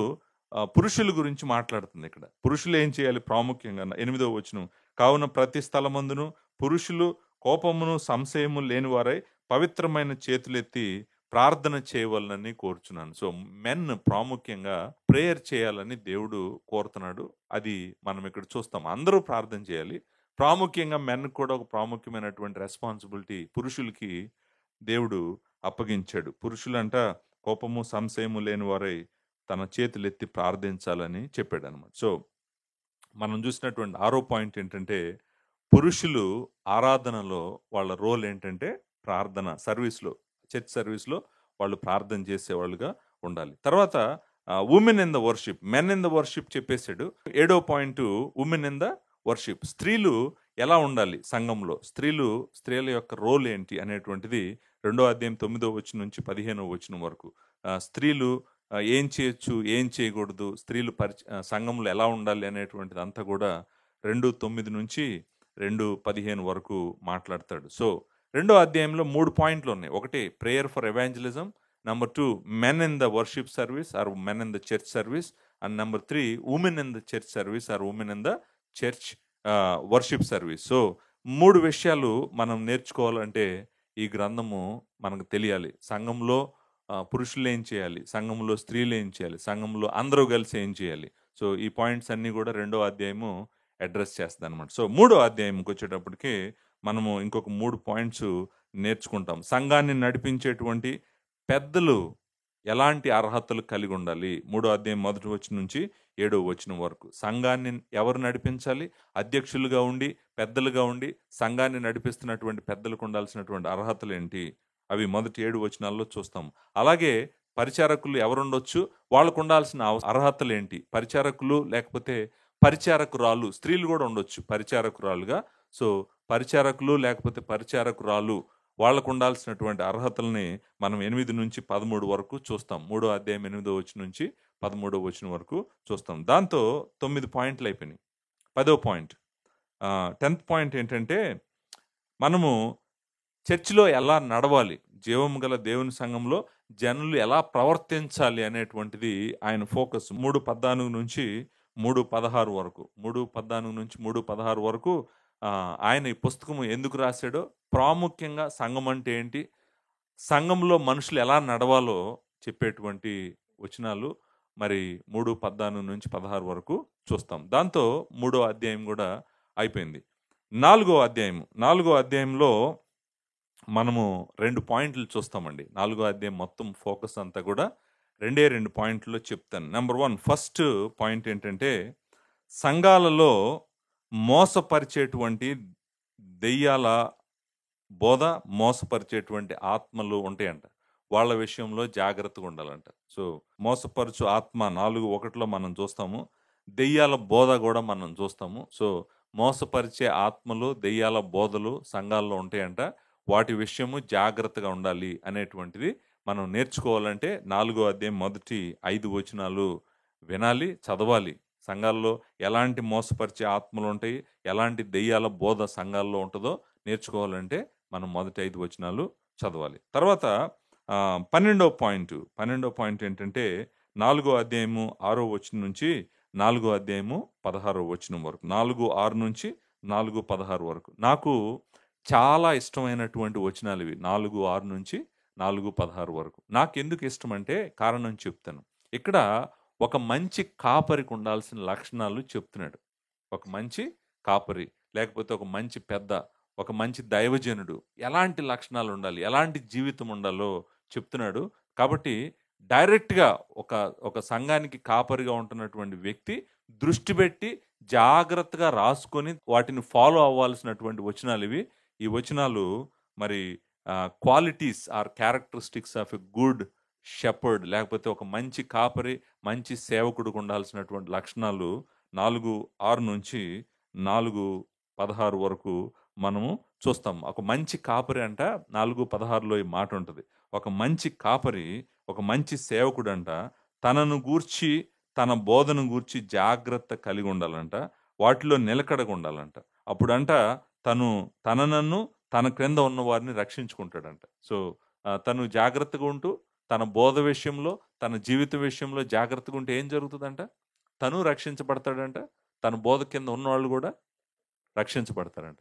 పురుషుల గురించి మాట్లాడుతుంది. ఇక్కడ పురుషులు ఏం చేయాలి ప్రాముఖ్యంగా? 8వ వచనం, కావున ప్రతి స్థలమందును పురుషులు కోపమును సంశయము లేనివారై పవిత్రమైన చేతులెత్తి ప్రార్థన చేయవలనని కోరుచున్నాను. సో మెన్ ప్రాముఖ్యంగా ప్రేయర్ చేయాలని దేవుడు కోరుతున్నాడు. అది మనం ఇక్కడ చూస్తాం. అందరూ ప్రార్థన చేయాలి. ప్రాముఖ్యంగా మెన్ కూడా ఒక ప్రాముఖ్యమైనటువంటి రెస్పాన్సిబిలిటీ పురుషులకి దేవుడు అప్పగించాడు. పురుషులంట కోపము సంశయము లేని వారై తన చేతులెత్తి ప్రార్థించాలని చెప్పాడు అనమాట. సో మనం చూసినటువంటి 6వ పాయింట్ ఏంటంటే, పురుషులు ఆరాధనలో వాళ్ళ రోల్ ఏంటంటే ప్రార్థన సర్వీస్లో, చర్చ్ సర్వీస్లో వాళ్ళు ప్రార్థన చేసేవాళ్ళుగా ఉండాలి. తర్వాత women in the worship, men in the worship చెప్పేశాడు. 7వ point women in the worship. స్త్రీలు ఎలా ఉండాలి సంఘంలో, స్త్రీల యొక్క రోల్ ఏంటి అనేటువంటిది 2వ అధ్యాయం 9వ వచనం నుంచి 15వ వచనం వరకు. స్త్రీలు ఏం చేయొచ్చు, ఏం చేయకూడదు, స్త్రీలు సంఘంలో ఎలా ఉండాలి అనేటువంటిది అంతా కూడా 2:9 నుంచి 2:15 వరకు మాట్లాడతాడు. సో 2వ అధ్యాయంలో 3 పాయింట్లు ఉన్నాయి. ఒకటి prayer for evangelism, number 2 men in the worship service or men in the church service, and number 3 women in the church service or women in the church worship service. So 3 విషయాలు మనం నేర్చుకోవాలంటే ఈ గ్రంథము మనకు తెలియాలి. సంఘంలో పురుషులు ఏం చేయాలి, సంఘంలో స్త్రీలు ఏం చేయాలి, సంఘంలో అందరూ కలిసి ఏం చేయాలి. సో ఈ పాయింట్స్ అన్నీ కూడా 2వ అధ్యాయము అడ్రస్ చేస్తుంది అనమాట. సో 3వ అధ్యాయంకి వచ్చేటప్పటికి మనము ఇంకొక 3 పాయింట్స్ నేర్చుకుంటాం. సంఘాన్ని నడిపించేటువంటి పెద్దలు ఎలాంటి అర్హతలు కలిగి ఉండాలి. 3వ అధ్యాయం 1వ వచనం నుంచి 7వ వచనం వరకు సంఘాన్ని ఎవరు నడిపించాలి, అధ్యక్షులుగా ఉండి పెద్దలుగా ఉండి సంఘాన్ని నడిపిస్తున్నటువంటి పెద్దలకు ఉండాల్సినటువంటి అర్హతలు ఏంటి, అవి మొదటి 7 వచనాల్లో చూస్తాం. అలాగే పరిచారకులు ఎవరుండొచ్చు, వాళ్ళకు ఉండాల్సిన అర్హతలు ఏంటి, పరిచారకులు లేకపోతే పరిచారకురాలు, స్త్రీలు కూడా ఉండొచ్చు పరిచారకురాలుగా. సో పరిచారకులు లేకపోతే పరిచారకురాలు వాళ్ళకు ఉండాల్సినటువంటి అర్హతల్ని మనం 8 నుంచి 13 వరకు చూస్తాం. 3వ అధ్యాయం 8వ వచనం నుంచి 13వ వచనం వరకు చూస్తాం. దాంతో 9 పాయింట్లు అయిపోయినాయి. 10వ పాయింట్, 10th పాయింట్ ఏంటంటే మనము చర్చిలో ఎలా నడవాలి, జీవం గల దేవుని సంఘంలో జనులు ఎలా ప్రవర్తించాలి అనేటువంటిది ఆయన ఫోకస్. 3:14 నుంచి 3:16 వరకు 3:14 నుంచి 3:16 వరకు ఆయన ఈ పుస్తకము ఎందుకు రాశాడో, ప్రాముఖ్యంగా సంఘం అంటే ఏంటి, సంఘంలో మనుషులు ఎలా నడవాలో చెప్పేటువంటి వచనాలు మరి 3:14 నుంచి 16 వరకు చూస్తాం. దాంతో 3వ అధ్యాయం కూడా అయిపోయింది. 4వ అధ్యాయంలో మనము 2 పాయింట్లు చూస్తామండి. 4వ అధ్యాయం మొత్తం ఫోకస్ అంతా కూడా 2 పాయింట్లో చెప్తాను. నెంబర్ 1 ఫస్ట్ పాయింట్ ఏంటంటే సంఘాలలో మోసపరిచేటువంటి దెయ్యాల బోధ, మోసపరిచేటువంటి ఆత్మలు ఉంటాయంట. వాళ్ళ విషయంలో జాగ్రత్తగా ఉండాలంట. సో మోసపరచు ఆత్మ 4:1లో మనం చూస్తాము. దెయ్యాల బోధ కూడా మనం చూస్తాము. సో మోసపరిచే ఆత్మలు, దెయ్యాల బోధలు సంఘాల్లో ఉంటాయంట. వాటి విషయము జాగ్రత్తగా ఉండాలి అనేటువంటిది మనం నేర్చుకోవాలంటే 4వ అధ్యాయం మొదటి 5 వచనాలు వినాలి, చదవాలి. సంఘాల్లో ఎలాంటి మోసపరిచే ఆత్మలు ఉంటాయి, ఎలాంటి దెయ్యాల బోధ సంఘాల్లో ఉంటుందో నేర్చుకోవాలంటే మనం మొదటి 5 వచనాలు చదవాలి. తర్వాత 12వ పాయింట్ ఏంటంటే 4వ అధ్యాయము 6వ వచనం నుంచి 4వ అధ్యాయము 16వ వచనం వరకు, 4:6 నుంచి 4:16 వరకు నాకు చాలా ఇష్టమైనటువంటి వచనాలు ఇవి. 4:6 నుంచి 4:16 వరకు. నాకెందుకు ఇష్టం అంటే కారణం చెప్తాను. ఇక్కడ ఒక మంచి కాపరికి ఉండాల్సిన లక్షణాలు చెప్తున్నాడు. ఒక మంచి కాపరి లేకపోతే ఒక మంచి పెద్ద, ఒక మంచి దైవజనుడు ఎలాంటి లక్షణాలు ఉండాలి, ఎలాంటి జీవితం ఉండాలో చెప్తున్నాడు. కాబట్టి డైరెక్ట్గా ఒక సంఘానికి కాపరిగా ఉంటున్నటువంటి వ్యక్తి దృష్టి పెట్టి జాగ్రత్తగా రాసుకొని వాటిని ఫాలో అవ్వాల్సినటువంటి వచనాలు ఇవి. ఈ వచనాలు మరి qualities or characteristics of a good shepherd, లేకపోతే ఒక మంచి కాపరి, మంచి సేవకుడికి ఉండాల్సినటువంటి లక్షణాలు 4:6 నుంచి 4:16 వరకు మనము చూస్తాం. ఒక మంచి కాపరి అంట 4:16లో ఈ మాట ఉంటుంది. ఒక మంచి కాపరి, ఒక మంచి సేవకుడు అంట తనను గూర్చి, తన బోధను గూర్చి జాగ్రత్త కలిగి ఉండాలంట, వాటిలో నిలకడగా ఉండాలంట. అప్పుడంట తనను తన క్రింద ఉన్న వారిని రక్షించుకుంటాడంట. సో తను జాగ్రత్తగా ఉంటూ తన బోధ విషయంలో, తన జీవిత విషయంలో జాగ్రత్తగా ఉంటే ఏం జరుగుతుందంట, తను రక్షించబడతాడంట, తన బోధ కింద ఉన్నవాళ్ళు కూడా రక్షించబడతారంట.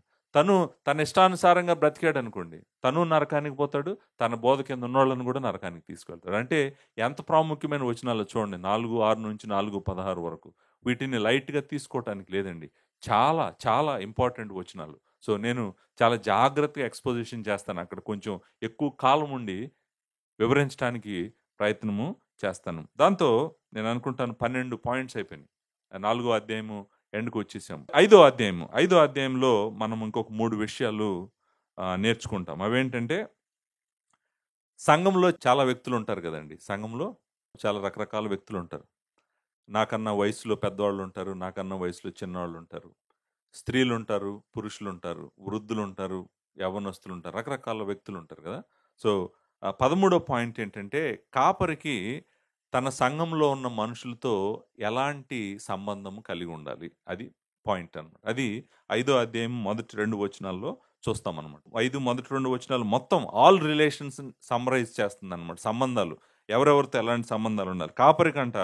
తన ఇష్టానుసారంగా బ్రతికాడు అనుకోండి, తను నరకానికి పోతాడు, తన బోధ కింద ఉన్నవాళ్ళని కూడా నరకానికి తీసుకెళ్తాడు. అంటే ఎంత ప్రాముఖ్యమైన వచనాలు చూడండి, 4:6 నుంచి 4:16 వరకు. వీటిని లైట్గా తీసుకోవటానికి లేదండి, చాలా చాలా ఇంపార్టెంట్ వచనాలు. సో నేను చాలా జాగ్రత్తగా ఎక్స్పోజిషన్ చేస్తాను, అక్కడ కొంచెం ఎక్కువ కాలం ఉండి వివరించడానికి ప్రయత్నము చేస్తాను. దాంతో నేను అనుకుంటాను 12 పాయింట్స్ అయిపోయినాయి. 4వ అధ్యాయము ఎండ్కి వచ్చేసాము. 5వ అధ్యాయంలో మనం ఇంకొక 3 విషయాలు నేర్చుకుంటాం. అవేంటంటే సంఘంలో చాలా వ్యక్తులు ఉంటారు కదండి. సంఘంలో చాలా రకరకాల వ్యక్తులు ఉంటారు. నాకన్నా వయసులో పెద్దవాళ్ళు ఉంటారు, నాకన్నా వయసులో చిన్నవాళ్ళు ఉంటారు. స్త్రీలుంటారు, పురుషులుంటారు, వృద్ధులుంటారు, యవ్వనస్తులుంటారు, రకరకాల వ్యక్తులుంటారు కదా! సో, 13 పాయింట్ ఏంటంటే, కాపరికి తన సంఘంలో ఉన్న మనుషులతో ఎలాంటి సంబంధం కలిగుండాలి. అది పాయింట్ అన్నమాట. అది 5వ అధ్యాయం మొదటి 2 వచనాల్లో చూస్తామనమాట. 5 మొదటి 2 వచనాలు మొత్తం ఆల్ రిలేషన్స్‌ని సమ్మరైజ్ చేస్తుందనమాట. సంబంధాలు. ఎవరెవరితో ఎలాంటి సంబంధాలుండాలి. కాపరికంట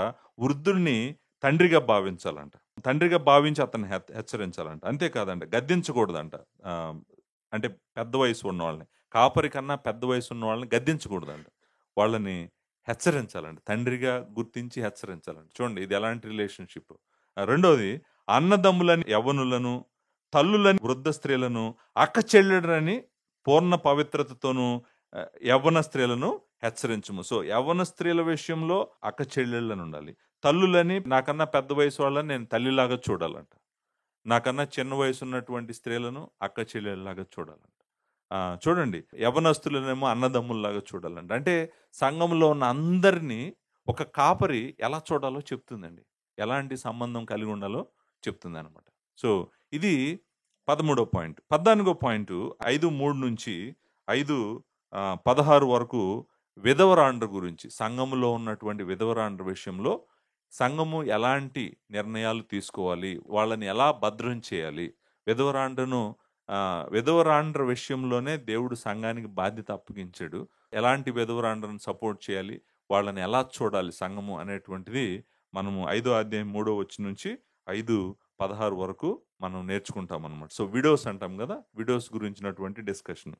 వృద్ధుడిని తండ్రిగా భావించాలంట. తండ్రిగా భావించి అతన్ని హెచ్చరించాలంట. అంతే కాదంట, గద్దించకూడదంట. అంటే పెద్ద వయసు ఉన్నవాళ్ళని. కాపరి కన్నా పెద్ద వయసు ఉన్న వాళ్ళని గద్దించకూడదంట. వాళ్ళని హెచ్చరించాలంట. తండ్రిగా గుర్తించి హెచ్చరించాలంట. చూడండి ఇది ఎలాంటి రిలేషన్‌షిప్. రెండోది అన్నదమ్ములని, యవ్వనులను, తల్లులని, వృద్ధ స్త్రీలను, అక్క చెల్లెళ్ళని పూర్ణ పవిత్రతతోనూ యవ్వన స్త్రీలను హెచ్చరించుము. సో, యవ్వన స్త్రీల విషయంలో అక్క చెల్లెళ్ళని ఉండాలి. తల్లులని, నాకన్నా పెద్ద వయసు వాళ్ళని నేను తల్లిలాగా చూడాలంట. నాకన్నా చిన్న వయసు ఉన్నటువంటి స్త్రీలను అక్క చెల్లెళ్ళలాగా చూడాలంట. చూడండి, యవ్వనస్తులనేమో అన్నదమ్ముల్లాగా చూడాలంట. అంటే సంఘంలో ఉన్న అందరినీ ఒక కాపరి ఎలా చూడాలో చెప్తుందండి. ఎలాంటి సంబంధం కలిగి ఉండాలో చెప్తుందనమాట. సో, ఇది 13 పాయింట్. 14 పాయింటు 5:3 నుంచి 5:16 వరకు విధవరాండ్ర గురించి, సంఘములో ఉన్నటువంటి విధవరాండ్ర విషయంలో సంఘము ఎలాంటి నిర్ణయాలు తీసుకోవాలి, వాళ్ళని ఎలా భద్రం చేయాలి, విధవరాండ్రను విధవరాండ్ర విషయంలోనే దేవుడు సంఘానికి బాధ్యత అప్పగించాడు. ఎలాంటి విధవరాండ్రను సపోర్ట్ చేయాలి, వాళ్ళని ఎలా చూడాలి సంఘము అనేటువంటిది మనము 5వ అధ్యాయం 3వ వచనం నుంచి 5:16 వరకు మనం నేర్చుకుంటాం అనమాట. సో, విడోస్ అంటాం కదా, విడోస్ గురించినటువంటి డిస్కషన్.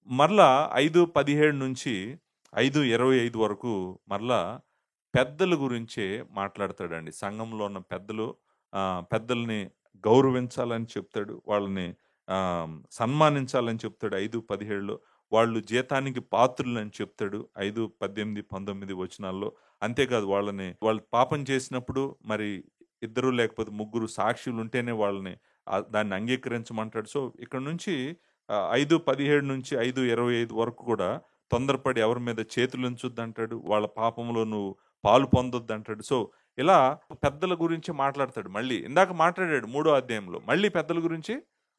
మరలా 5:17 నుంచి 5:25 వరకు మరలా పెద్దల గురించే మాట్లాడతాడండి. సంఘంలో ఉన్న పెద్దలు, పెద్దల్ని గౌరవించాలని చెప్తాడు. వాళ్ళని సన్మానించాలని చెప్తాడు 5:17లో. వాళ్ళు జీతానికి పాత్రులని చెప్తాడు 5:18, 19 వచనాల్లో. అంతేకాదు, వాళ్ళు పాపం చేసినప్పుడు మరి 2 లేకపోతే 3 సాక్షులు ఉంటేనే వాళ్ళని దాన్ని అంగీకరించమంటాడు. సో, ఇక్కడ నుంచి 5:17 నుంచి 5:25 వరకు కూడా తొందరపడి ఎవరి మీద చేతులుంచొద్దంటాడు. వాళ్ళ పాపంలో నువ్వు పాలు పొందొద్దంటాడు. సో, ఇలా పెద్దల గురించి మాట్లాడతాడు. మళ్ళీ ఇందాక మాట్లాడాడు 3వ అధ్యాయంలో. మళ్ళీ పెద్దల గురించి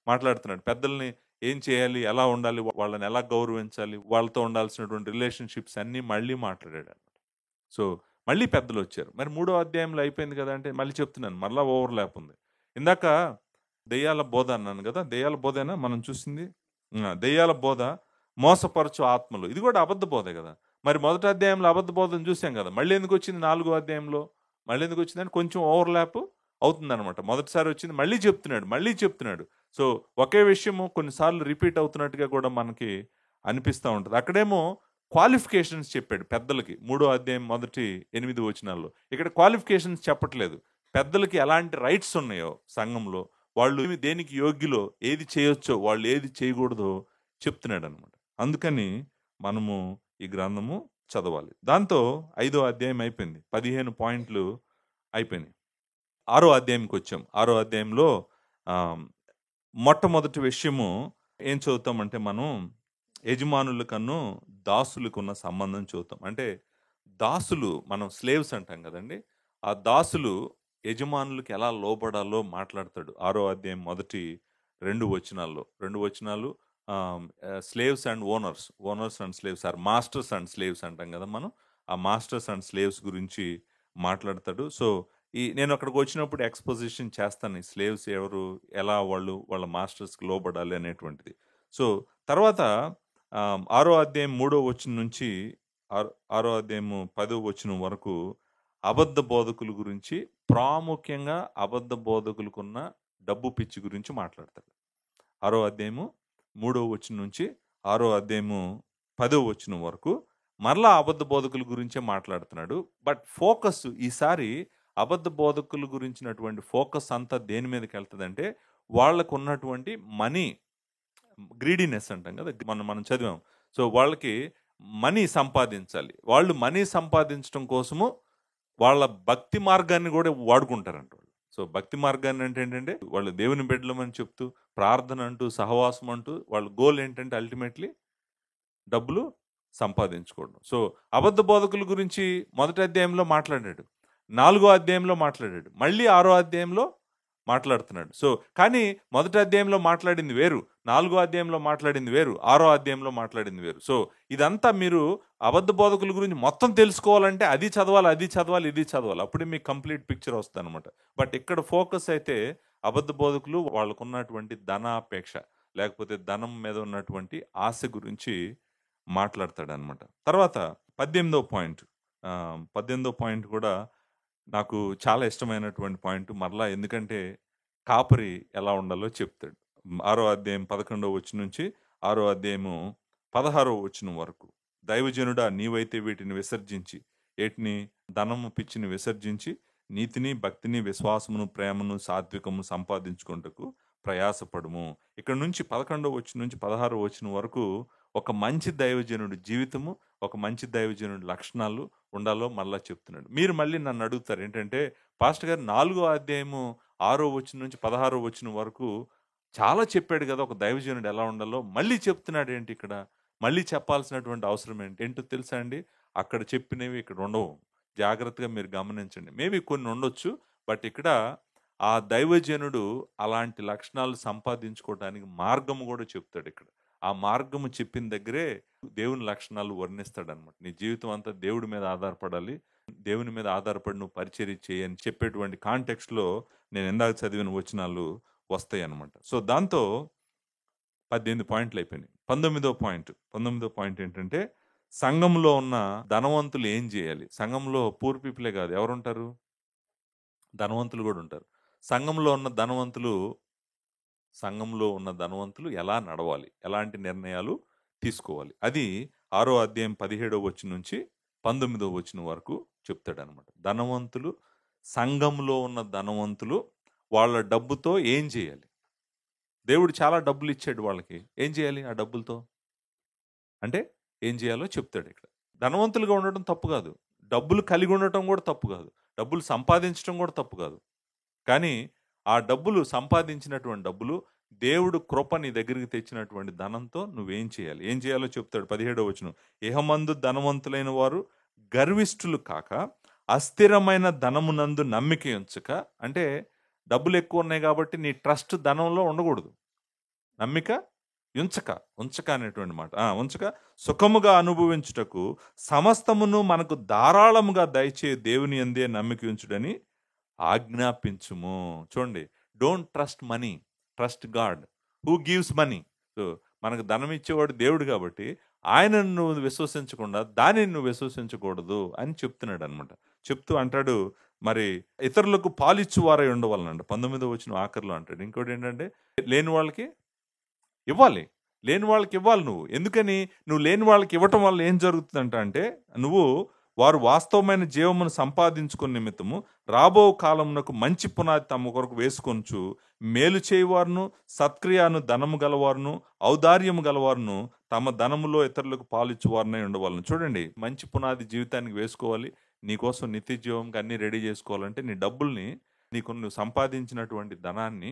మాట్లాడుతున్నాడు. పెద్దల్ని ఏం చేయాలి, ఎలా ఉండాలి, వాళ్ళని ఎలా గౌరవించాలి, వాళ్ళతో ఉండాల్సినటువంటి రిలేషన్‌షిప్స్ అన్నీ మళ్ళీ మాట్లాడాడనమాట. సో, మళ్ళీ పెద్దలొచ్చారు. మరి 3వ అధ్యాయంలో అయిపోయింది కదా అంటే మళ్ళీ చెప్తున్నాను. మరలా ఓవర్‌లాప్ ఉంది. ఇందాక దెయ్యాల బోధ అన్నాను కదా! దెయ్యాల బోధేనా మనం చూసింది? దెయ్యాల బోధ, మోసపరచు ఆత్మలు. ఇది కూడా అబద్ధ బోధే కదా! మరి మొదటి అధ్యాయంలో అబద్ధ బోధను చూసాం కదా! మళ్ళీ ఎందుకొచ్చింది 4వ అధ్యాయంలో? మళ్ళీ ఎందుకొచ్చిందంటే కొంచెం ఓవర్‌లాప్ అవుతుందనమాట. మొదటిసారి వచ్చింది మళ్ళీ చెప్తున్నాడు, మళ్ళీ చెప్తున్నాడు. సో, ఒకే విషయము కొన్నిసార్లు రిపీట్ అవుతున్నట్టుగా కూడా మనకి అనిపిస్తా ఉంటది. అక్కడేమో క్వాలిఫికేషన్స్ చెప్పాడు పెద్దలకి. 3వ అధ్యాయం మొదటి 8 వచనాల్లో. ఇక్కడ క్వాలిఫికేషన్స్ చెప్పట్లేదు. పెద్దలకి ఎలాంటి రైట్స్ ఉన్నాయో సంఘంలో, వాళ్ళు దేనికి యోగ్యులో, ఏది చేయొచ్చో, వాళ్ళు ఏది చేయకూడదో చెప్తున్నాడనమాట. అందుకని మనము ఈ గ్రంథము చదవాలి. దాంతో 5వ అధ్యాయం అయిపోయింది. 15 పాయింట్లు అయిపోయినాయి. 6వ అధ్యాయంకొచ్చాం. 6వ అధ్యాయంలో మొట్టమొదటి విషయము ఏం చదువుతామంటే మనం యజమానులకన్ను దాసులకున్న సంబంధం చూద్దాం. అంటే దాసులు, మనం స్లేవ్స్ అంటాం కదండి. ఆ దాసులు యజమానులకు ఎలా లోబడాలో మాట్లాడతాడు 6వ అధ్యాయం మొదటి 2 వచనాల్లో. 2 వచనాలు slaves and owners, owners and slaves, or masters and slaves అంటాం కదా మనం. ఆ మాస్టర్స్ అండ్ స్లేవ్స్ గురించి మాట్లాడతాడు. సో, నేను అక్కడికి వచ్చినప్పుడు ఎక్స్‌పోజిషన్ చేస్తాను. ఈ స్లేవ్స్ ఎవరు, ఎలా వాళ్ళ మాస్టర్స్‌కి లోబడాలి అనేటువంటిది. సో, తర్వాత 6వ అధ్యాయం 3వ వచనం నుంచి 6వ అధ్యాయము 10వ వచనం వరకు అబద్ధ బోధకుల గురించి, ప్రాముఖ్యంగా అబద్ధ బోధకులకున్న డబ్బు పిచ్చి గురించి మాట్లాడతాడు. 6వ అధ్యాయము 3వ వచనం నుంచి 6వ అధ్యాయము 10వ వచనం వరకు మరలా అబద్ధ బోధకుల గురించే మాట్లాడుతున్నాడు. బట్ ఫోకస్ ఈసారి అబద్ధ బోధకుల గురించినటువంటి ఫోకస్ అంతా దేని మీదకి వెళ్తుందంటే, వాళ్ళకు ఉన్నటువంటి మనీ గ్రీడీనెస్ అంటాం కదా, మనం చదివాం. సో, వాళ్ళకి మనీ సంపాదించాలి. వాళ్ళు మనీ సంపాదించడం కోసము వాళ్ళ భక్తి మార్గాన్ని కూడా వాడుకుంటారంట వాళ్ళు. సో, భక్తి మార్గాన్ని అంటే ఏంటంటే, వాళ్ళు దేవుని బిడ్డలమని చెప్తూ, ప్రార్థన అంటూ, సహవాసం అంటూ, వాళ్ళ గోల్ ఏంటంటే అల్టిమేట్లీ డబ్బులు సంపాదించుకోవడం. సో, అబద్ధ బోధకుల గురించి మొదటి అధ్యాయంలో మాట్లాడాడు. 4వ అధ్యాయంలో మాట్లాడాడు. మళ్ళీ 6వ అధ్యాయంలో మాట్లాడుతున్నాడు. సో కానీ మొదటి అధ్యాయంలో మాట్లాడింది వేరు, 4వ అధ్యాయంలో మాట్లాడింది వేరు, 6వ అధ్యాయంలో మాట్లాడింది వేరు. సో ఇదంతా మీరు అబద్ధ బోధకుల గురించి మొత్తం తెలుసుకోవాలంటే అది చదవాలి, ఇది చదవాలి. అప్పుడే మీకు కంప్లీట్ పిక్చర్ వస్తుందన్నమాట. బట్ ఇక్కడ ఫోకస్ అయితే అబద్ధ బోధకులు వాళ్ళకున్నటువంటి ధనాపేక్ష, లేకపోతే ధనం మీద ఉన్నటువంటి ఆశ గురించి మాట్లాడతాడనమాట. తర్వాత 18వ పాయింట్. 18వ పాయింట్ కూడా నాకు చాలా ఇష్టమైనటువంటి పాయింట్. మరలా ఎందుకంటే కాపరి ఎలా ఉండాలో చెప్తాడు. 6వ అధ్యాయం 11వ వచనం నుంచి 6వ అధ్యాయము 16వ వచనం వరకు. దైవజనుడా, నీవైతే వీటిని విసర్జించి, ఏటిని? ధనము పిచ్చిని విసర్జించి నీతిని, భక్తిని, విశ్వాసమును, ప్రేమను, సాత్వికము సంపాదించుకుంటకు ప్రయాసపడుము. ఇక్కడ నుంచి 11వ వచనం నుంచి 16వ వచనం వరకు ఒక మంచి దైవజనుడి జీవితము, ఒక మంచి దైవజనుడి లక్షణాలు ఉండాలో మళ్ళా చెప్తున్నాడు. మీరు మళ్ళీ నన్ను అడుగుతారు ఏంటంటే, పాస్టర్ గారు 4వ అధ్యాయము 6వ వచనం నుంచి 16వ వచనం వరకు చాలా చెప్పాడు కదా ఒక దైవజనుడు ఎలా ఉండాలో, మళ్ళీ చెప్తున్నాడు ఏంటి ఇక్కడ? మళ్ళీ చెప్పాల్సినటువంటి అవసరం ఏంటి? ఏంటో తెలుసా అండి? అక్కడ చెప్పినవి ఇక్కడ ఉండవు. జాగ్రత్తగా మీరు గమనించండి. మేబీ కొన్ని ఉండొచ్చు, బట్ ఇక్కడ ఆ దైవజనుడు అలాంటి లక్షణాలు సంపాదించుకోవడానికి మార్గము కూడా చెప్తాడు ఇక్కడ. ఆ మార్గము చెప్పిన దగ్గరే దేవుని లక్షణాలు వర్ణిస్తాడనమాట. నీ జీవితం అంతా దేవుడి మీద ఆధారపడాలి, దేవుని మీద ఆధారపడి నువ్వు పరిచర్య చేయని చెప్పేటువంటి కాంటెక్స్ట్లో నేను ఇందాక చదివిన వచనాలు వస్తాయి అనమాట. సో దాంతో 18 పాయింట్లు అయిపోయినాయి. 19వ పాయింట్ ఏంటంటే, సంఘంలో ఉన్న ధనవంతులు ఏం చేయాలి? సంఘంలో పూర్ పీపులే కాదు, ఎవరుంటారు? ధనవంతులు కూడా ఉంటారు. సంఘంలో ఉన్న ధనవంతులు ఎలా నడవాలి, ఎలాంటి నిర్ణయాలు తీసుకోవాలి, అది 6వ అధ్యాయం 17వ వచనం నుంచి 19వ వచనం వరకు చెప్తాడనమాట. ధనవంతులు, సంఘంలో ఉన్న ధనవంతులు వాళ్ళ డబ్బుతో ఏం చేయాలి? దేవుడు చాలా డబ్బులు ఇచ్చాడు వాళ్ళకి, ఏం చేయాలి ఆ డబ్బులతో అంటే ఏం చేయాలో చెప్తాడు ఇక్కడ. ధనవంతులుగా ఉండటం తప్పు కాదు, డబ్బులు కలిగి ఉండటం కూడా తప్పు కాదు, డబ్బులు సంపాదించడం కూడా తప్పు కాదు. కానీ ఆ డబ్బులు, సంపాదించినటువంటి డబ్బులు, దేవుడు కృప నీ దగ్గరికి తెచ్చినటువంటి ధనంతో నువ్వేం చేయాలి, ఏం చేయాలో చెప్తాడు. 17వ వచనం. ఇహమందు ధనవంతులైన వారు గర్విష్ఠులు కాక అస్థిరమైన ధనమునందు నమ్మిక ఉంచక, అంటే డబ్బులు ఎక్కువ ఉన్నాయి కాబట్టి నీ ట్రస్ట్ ధనంలో ఉండకూడదు, నమ్మిక ఉంచక అనేటువంటి మాట. ఉంచక సుఖముగా అనుభవించుటకు సమస్తమును మనకు ధారాళముగా దయచే దేవుని అందే నమ్మిక ఉంచుడని ఆజ్ఞాపించుము. చూడండి, don't trust money, trust God who gives money. So మనకు ధనం ఇచ్చేవాడు దేవుడు కాబట్టి ఆయనను నువ్వు విశ్వసించకుండా దానిని నువ్వు విశ్వసించకూడదు అని చెప్తున్నాడు అనమాట. చెప్తూ అంటాడు, మరి ఇతరులకు పాలిచ్చు వారై ఉండవాలనంట. 19వ వచనం ఆఖరిలో అంటాడు. ఇంకోటి ఏంటంటే, లేని వాళ్ళకి ఇవ్వాలి, నువ్వు. ఎందుకని? నువ్వు లేని వాళ్ళకి ఇవ్వటం వల్ల ఏం జరుగుతుందంట అంటే, నువ్వు వారు వాస్తవమైన జీవమును సంపాదించుకునే నిమిత్తము రాబో కాలమునకు మంచి పునాది తమ కొరకు వేసుకొంచు మేలు చేయవారును, సత్క్రియను ధనము గలవారును, ఔదార్యము గలవారును, తమ ధనములో ఇతరులకు పాలిచ్చువారునై ఉండవాలను. చూడండి, మంచి పునాది జీవితానికి వేసుకోవాలి. నీకోసం నిత్య జీవంకి అన్ని రెడీ చేసుకోవాలంటే నీ డబ్బుల్ని, నువ్వు సంపాదించినటువంటి ధనాన్ని,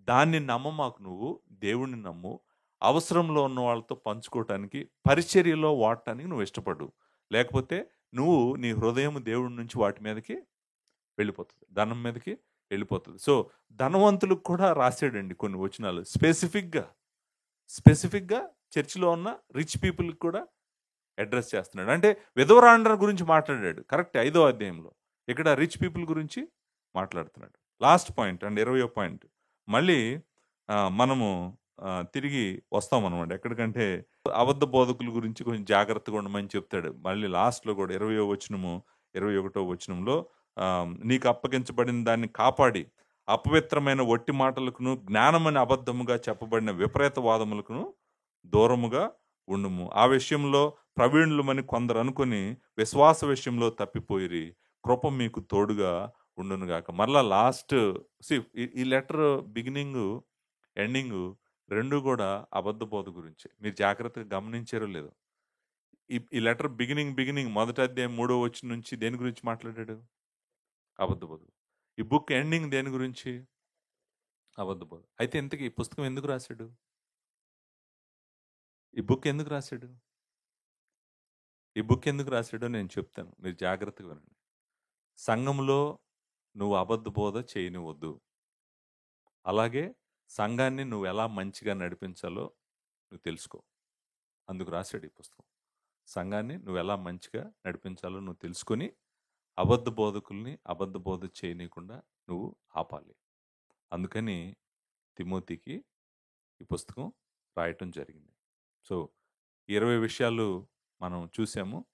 దాన్ని నమ్మమాకు, నువ్వు దేవుణ్ణి నమ్ము. అవసరంలో ఉన్న వాళ్ళతో పంచుకోవటానికి, పరిచర్యలో వాడటానికి నువ్వు ఇష్టపడు. లేకపోతే నువ్వు నీ హృదయం దేవుడి నుంచి వాటి మీదకి వెళ్ళిపోతుంది, ధనం మీదకి వెళ్ళిపోతుంది. సో ధనవంతులకు కూడా రాశాడండి కొన్ని వచనాలు స్పెసిఫిక్గా చర్చిలో ఉన్న రిచ్ పీపుల్కి కూడా అడ్రస్ చేస్తున్నాడు. అంటే విధవరాండ్ర గురించి మాట్లాడాడు, కరెక్ట్, 5వ అధ్యాయంలో. ఇక్కడ రిచ్ పీపుల్ గురించి మాట్లాడుతున్నాడు. లాస్ట్ పాయింట్ అండ్ 20వ పాయింట్. మళ్ళీ మనము తిరిగి వస్తామన్నమాట. ఎక్కడికంటే అబద్ధ బోధకుల గురించి కొంచెం జాగ్రత్తగా ఉండమని చెప్తాడు. మళ్ళీ లాస్ట్లో కూడా 20వ వచనము 21వ వచనంలో, నీకు అప్పగించబడిన దాన్ని కాపాడి అపవిత్రమైన వట్టి మాటలకును జ్ఞానమని అబద్ధముగా చెప్పబడిన విపరీత వాదములకును దూరముగా ఉండుము. ఆ విషయంలో ప్రవీణులమని కొందరు అనుకుని విశ్వాస విషయంలో తప్పిపోయిరి. కృప మీకు తోడుగా ఉండునుగాక. మరలా లాస్ట్ ఈ లెటర్ బిగినింగ్ ఎండింగ్ రెండు కూడా అబద్ధ బోధ గురించి. మీరు జాగ్రత్తగా గమనించారో లేదో, ఈ లెటర్ బిగినింగ్ మొదటి అధ్యాయం 3వ వచనం నుంచి దేని గురించి మాట్లాడాడు? అబద్ధ బోధ. ఈ బుక్ ఎండింగ్ దేని గురించి? అబద్ధ బోధ. అయితే ఇంతకీ ఈ పుస్తకం ఎందుకు రాశాడు? ఈ బుక్ ఎందుకు రాశాడో నేను చెప్తాను, మీరు జాగ్రత్తగా వినండి. సంఘంలో నువ్వు అబద్ధ బోధ చేయనివద్దు. అలాగే సంఘాన్ని నువ్వు ఎలా మంచిగా నడిపించాలో నువ్వు తెలుసుకో. అందుకు రాశాడు ఈ పుస్తకం. సంఘాన్ని నువ్వు ఎలా మంచిగా నడిపించాలో నువ్వు తెలుసుకొని, అబద్ధ బోధకుల్ని అబద్ధ బోధ చేయనీయకుండా నువ్వు ఆపాలి. అందుకని తిమోతికి ఈ పుస్తకం రాయటం జరిగింది. సో, 20 విషయాలు మనం చూసాము.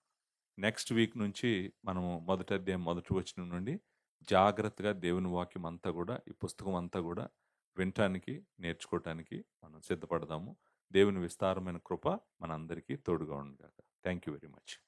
నెక్స్ట్ వీక్ నుంచి మనము మొదటి అధ్యాయం మొదటి వచనం నుండి జాగ్రత్తగా దేవుని వాక్యం అంతా కూడా, ఈ పుస్తకం అంతా కూడా వినటానికి, నేర్చుకోవటానికి మనం సిద్ధపడదాము. దేవుని విస్తారమైన కృప మనందరికీ తోడుగా ఉండుగాక. Thank you very much.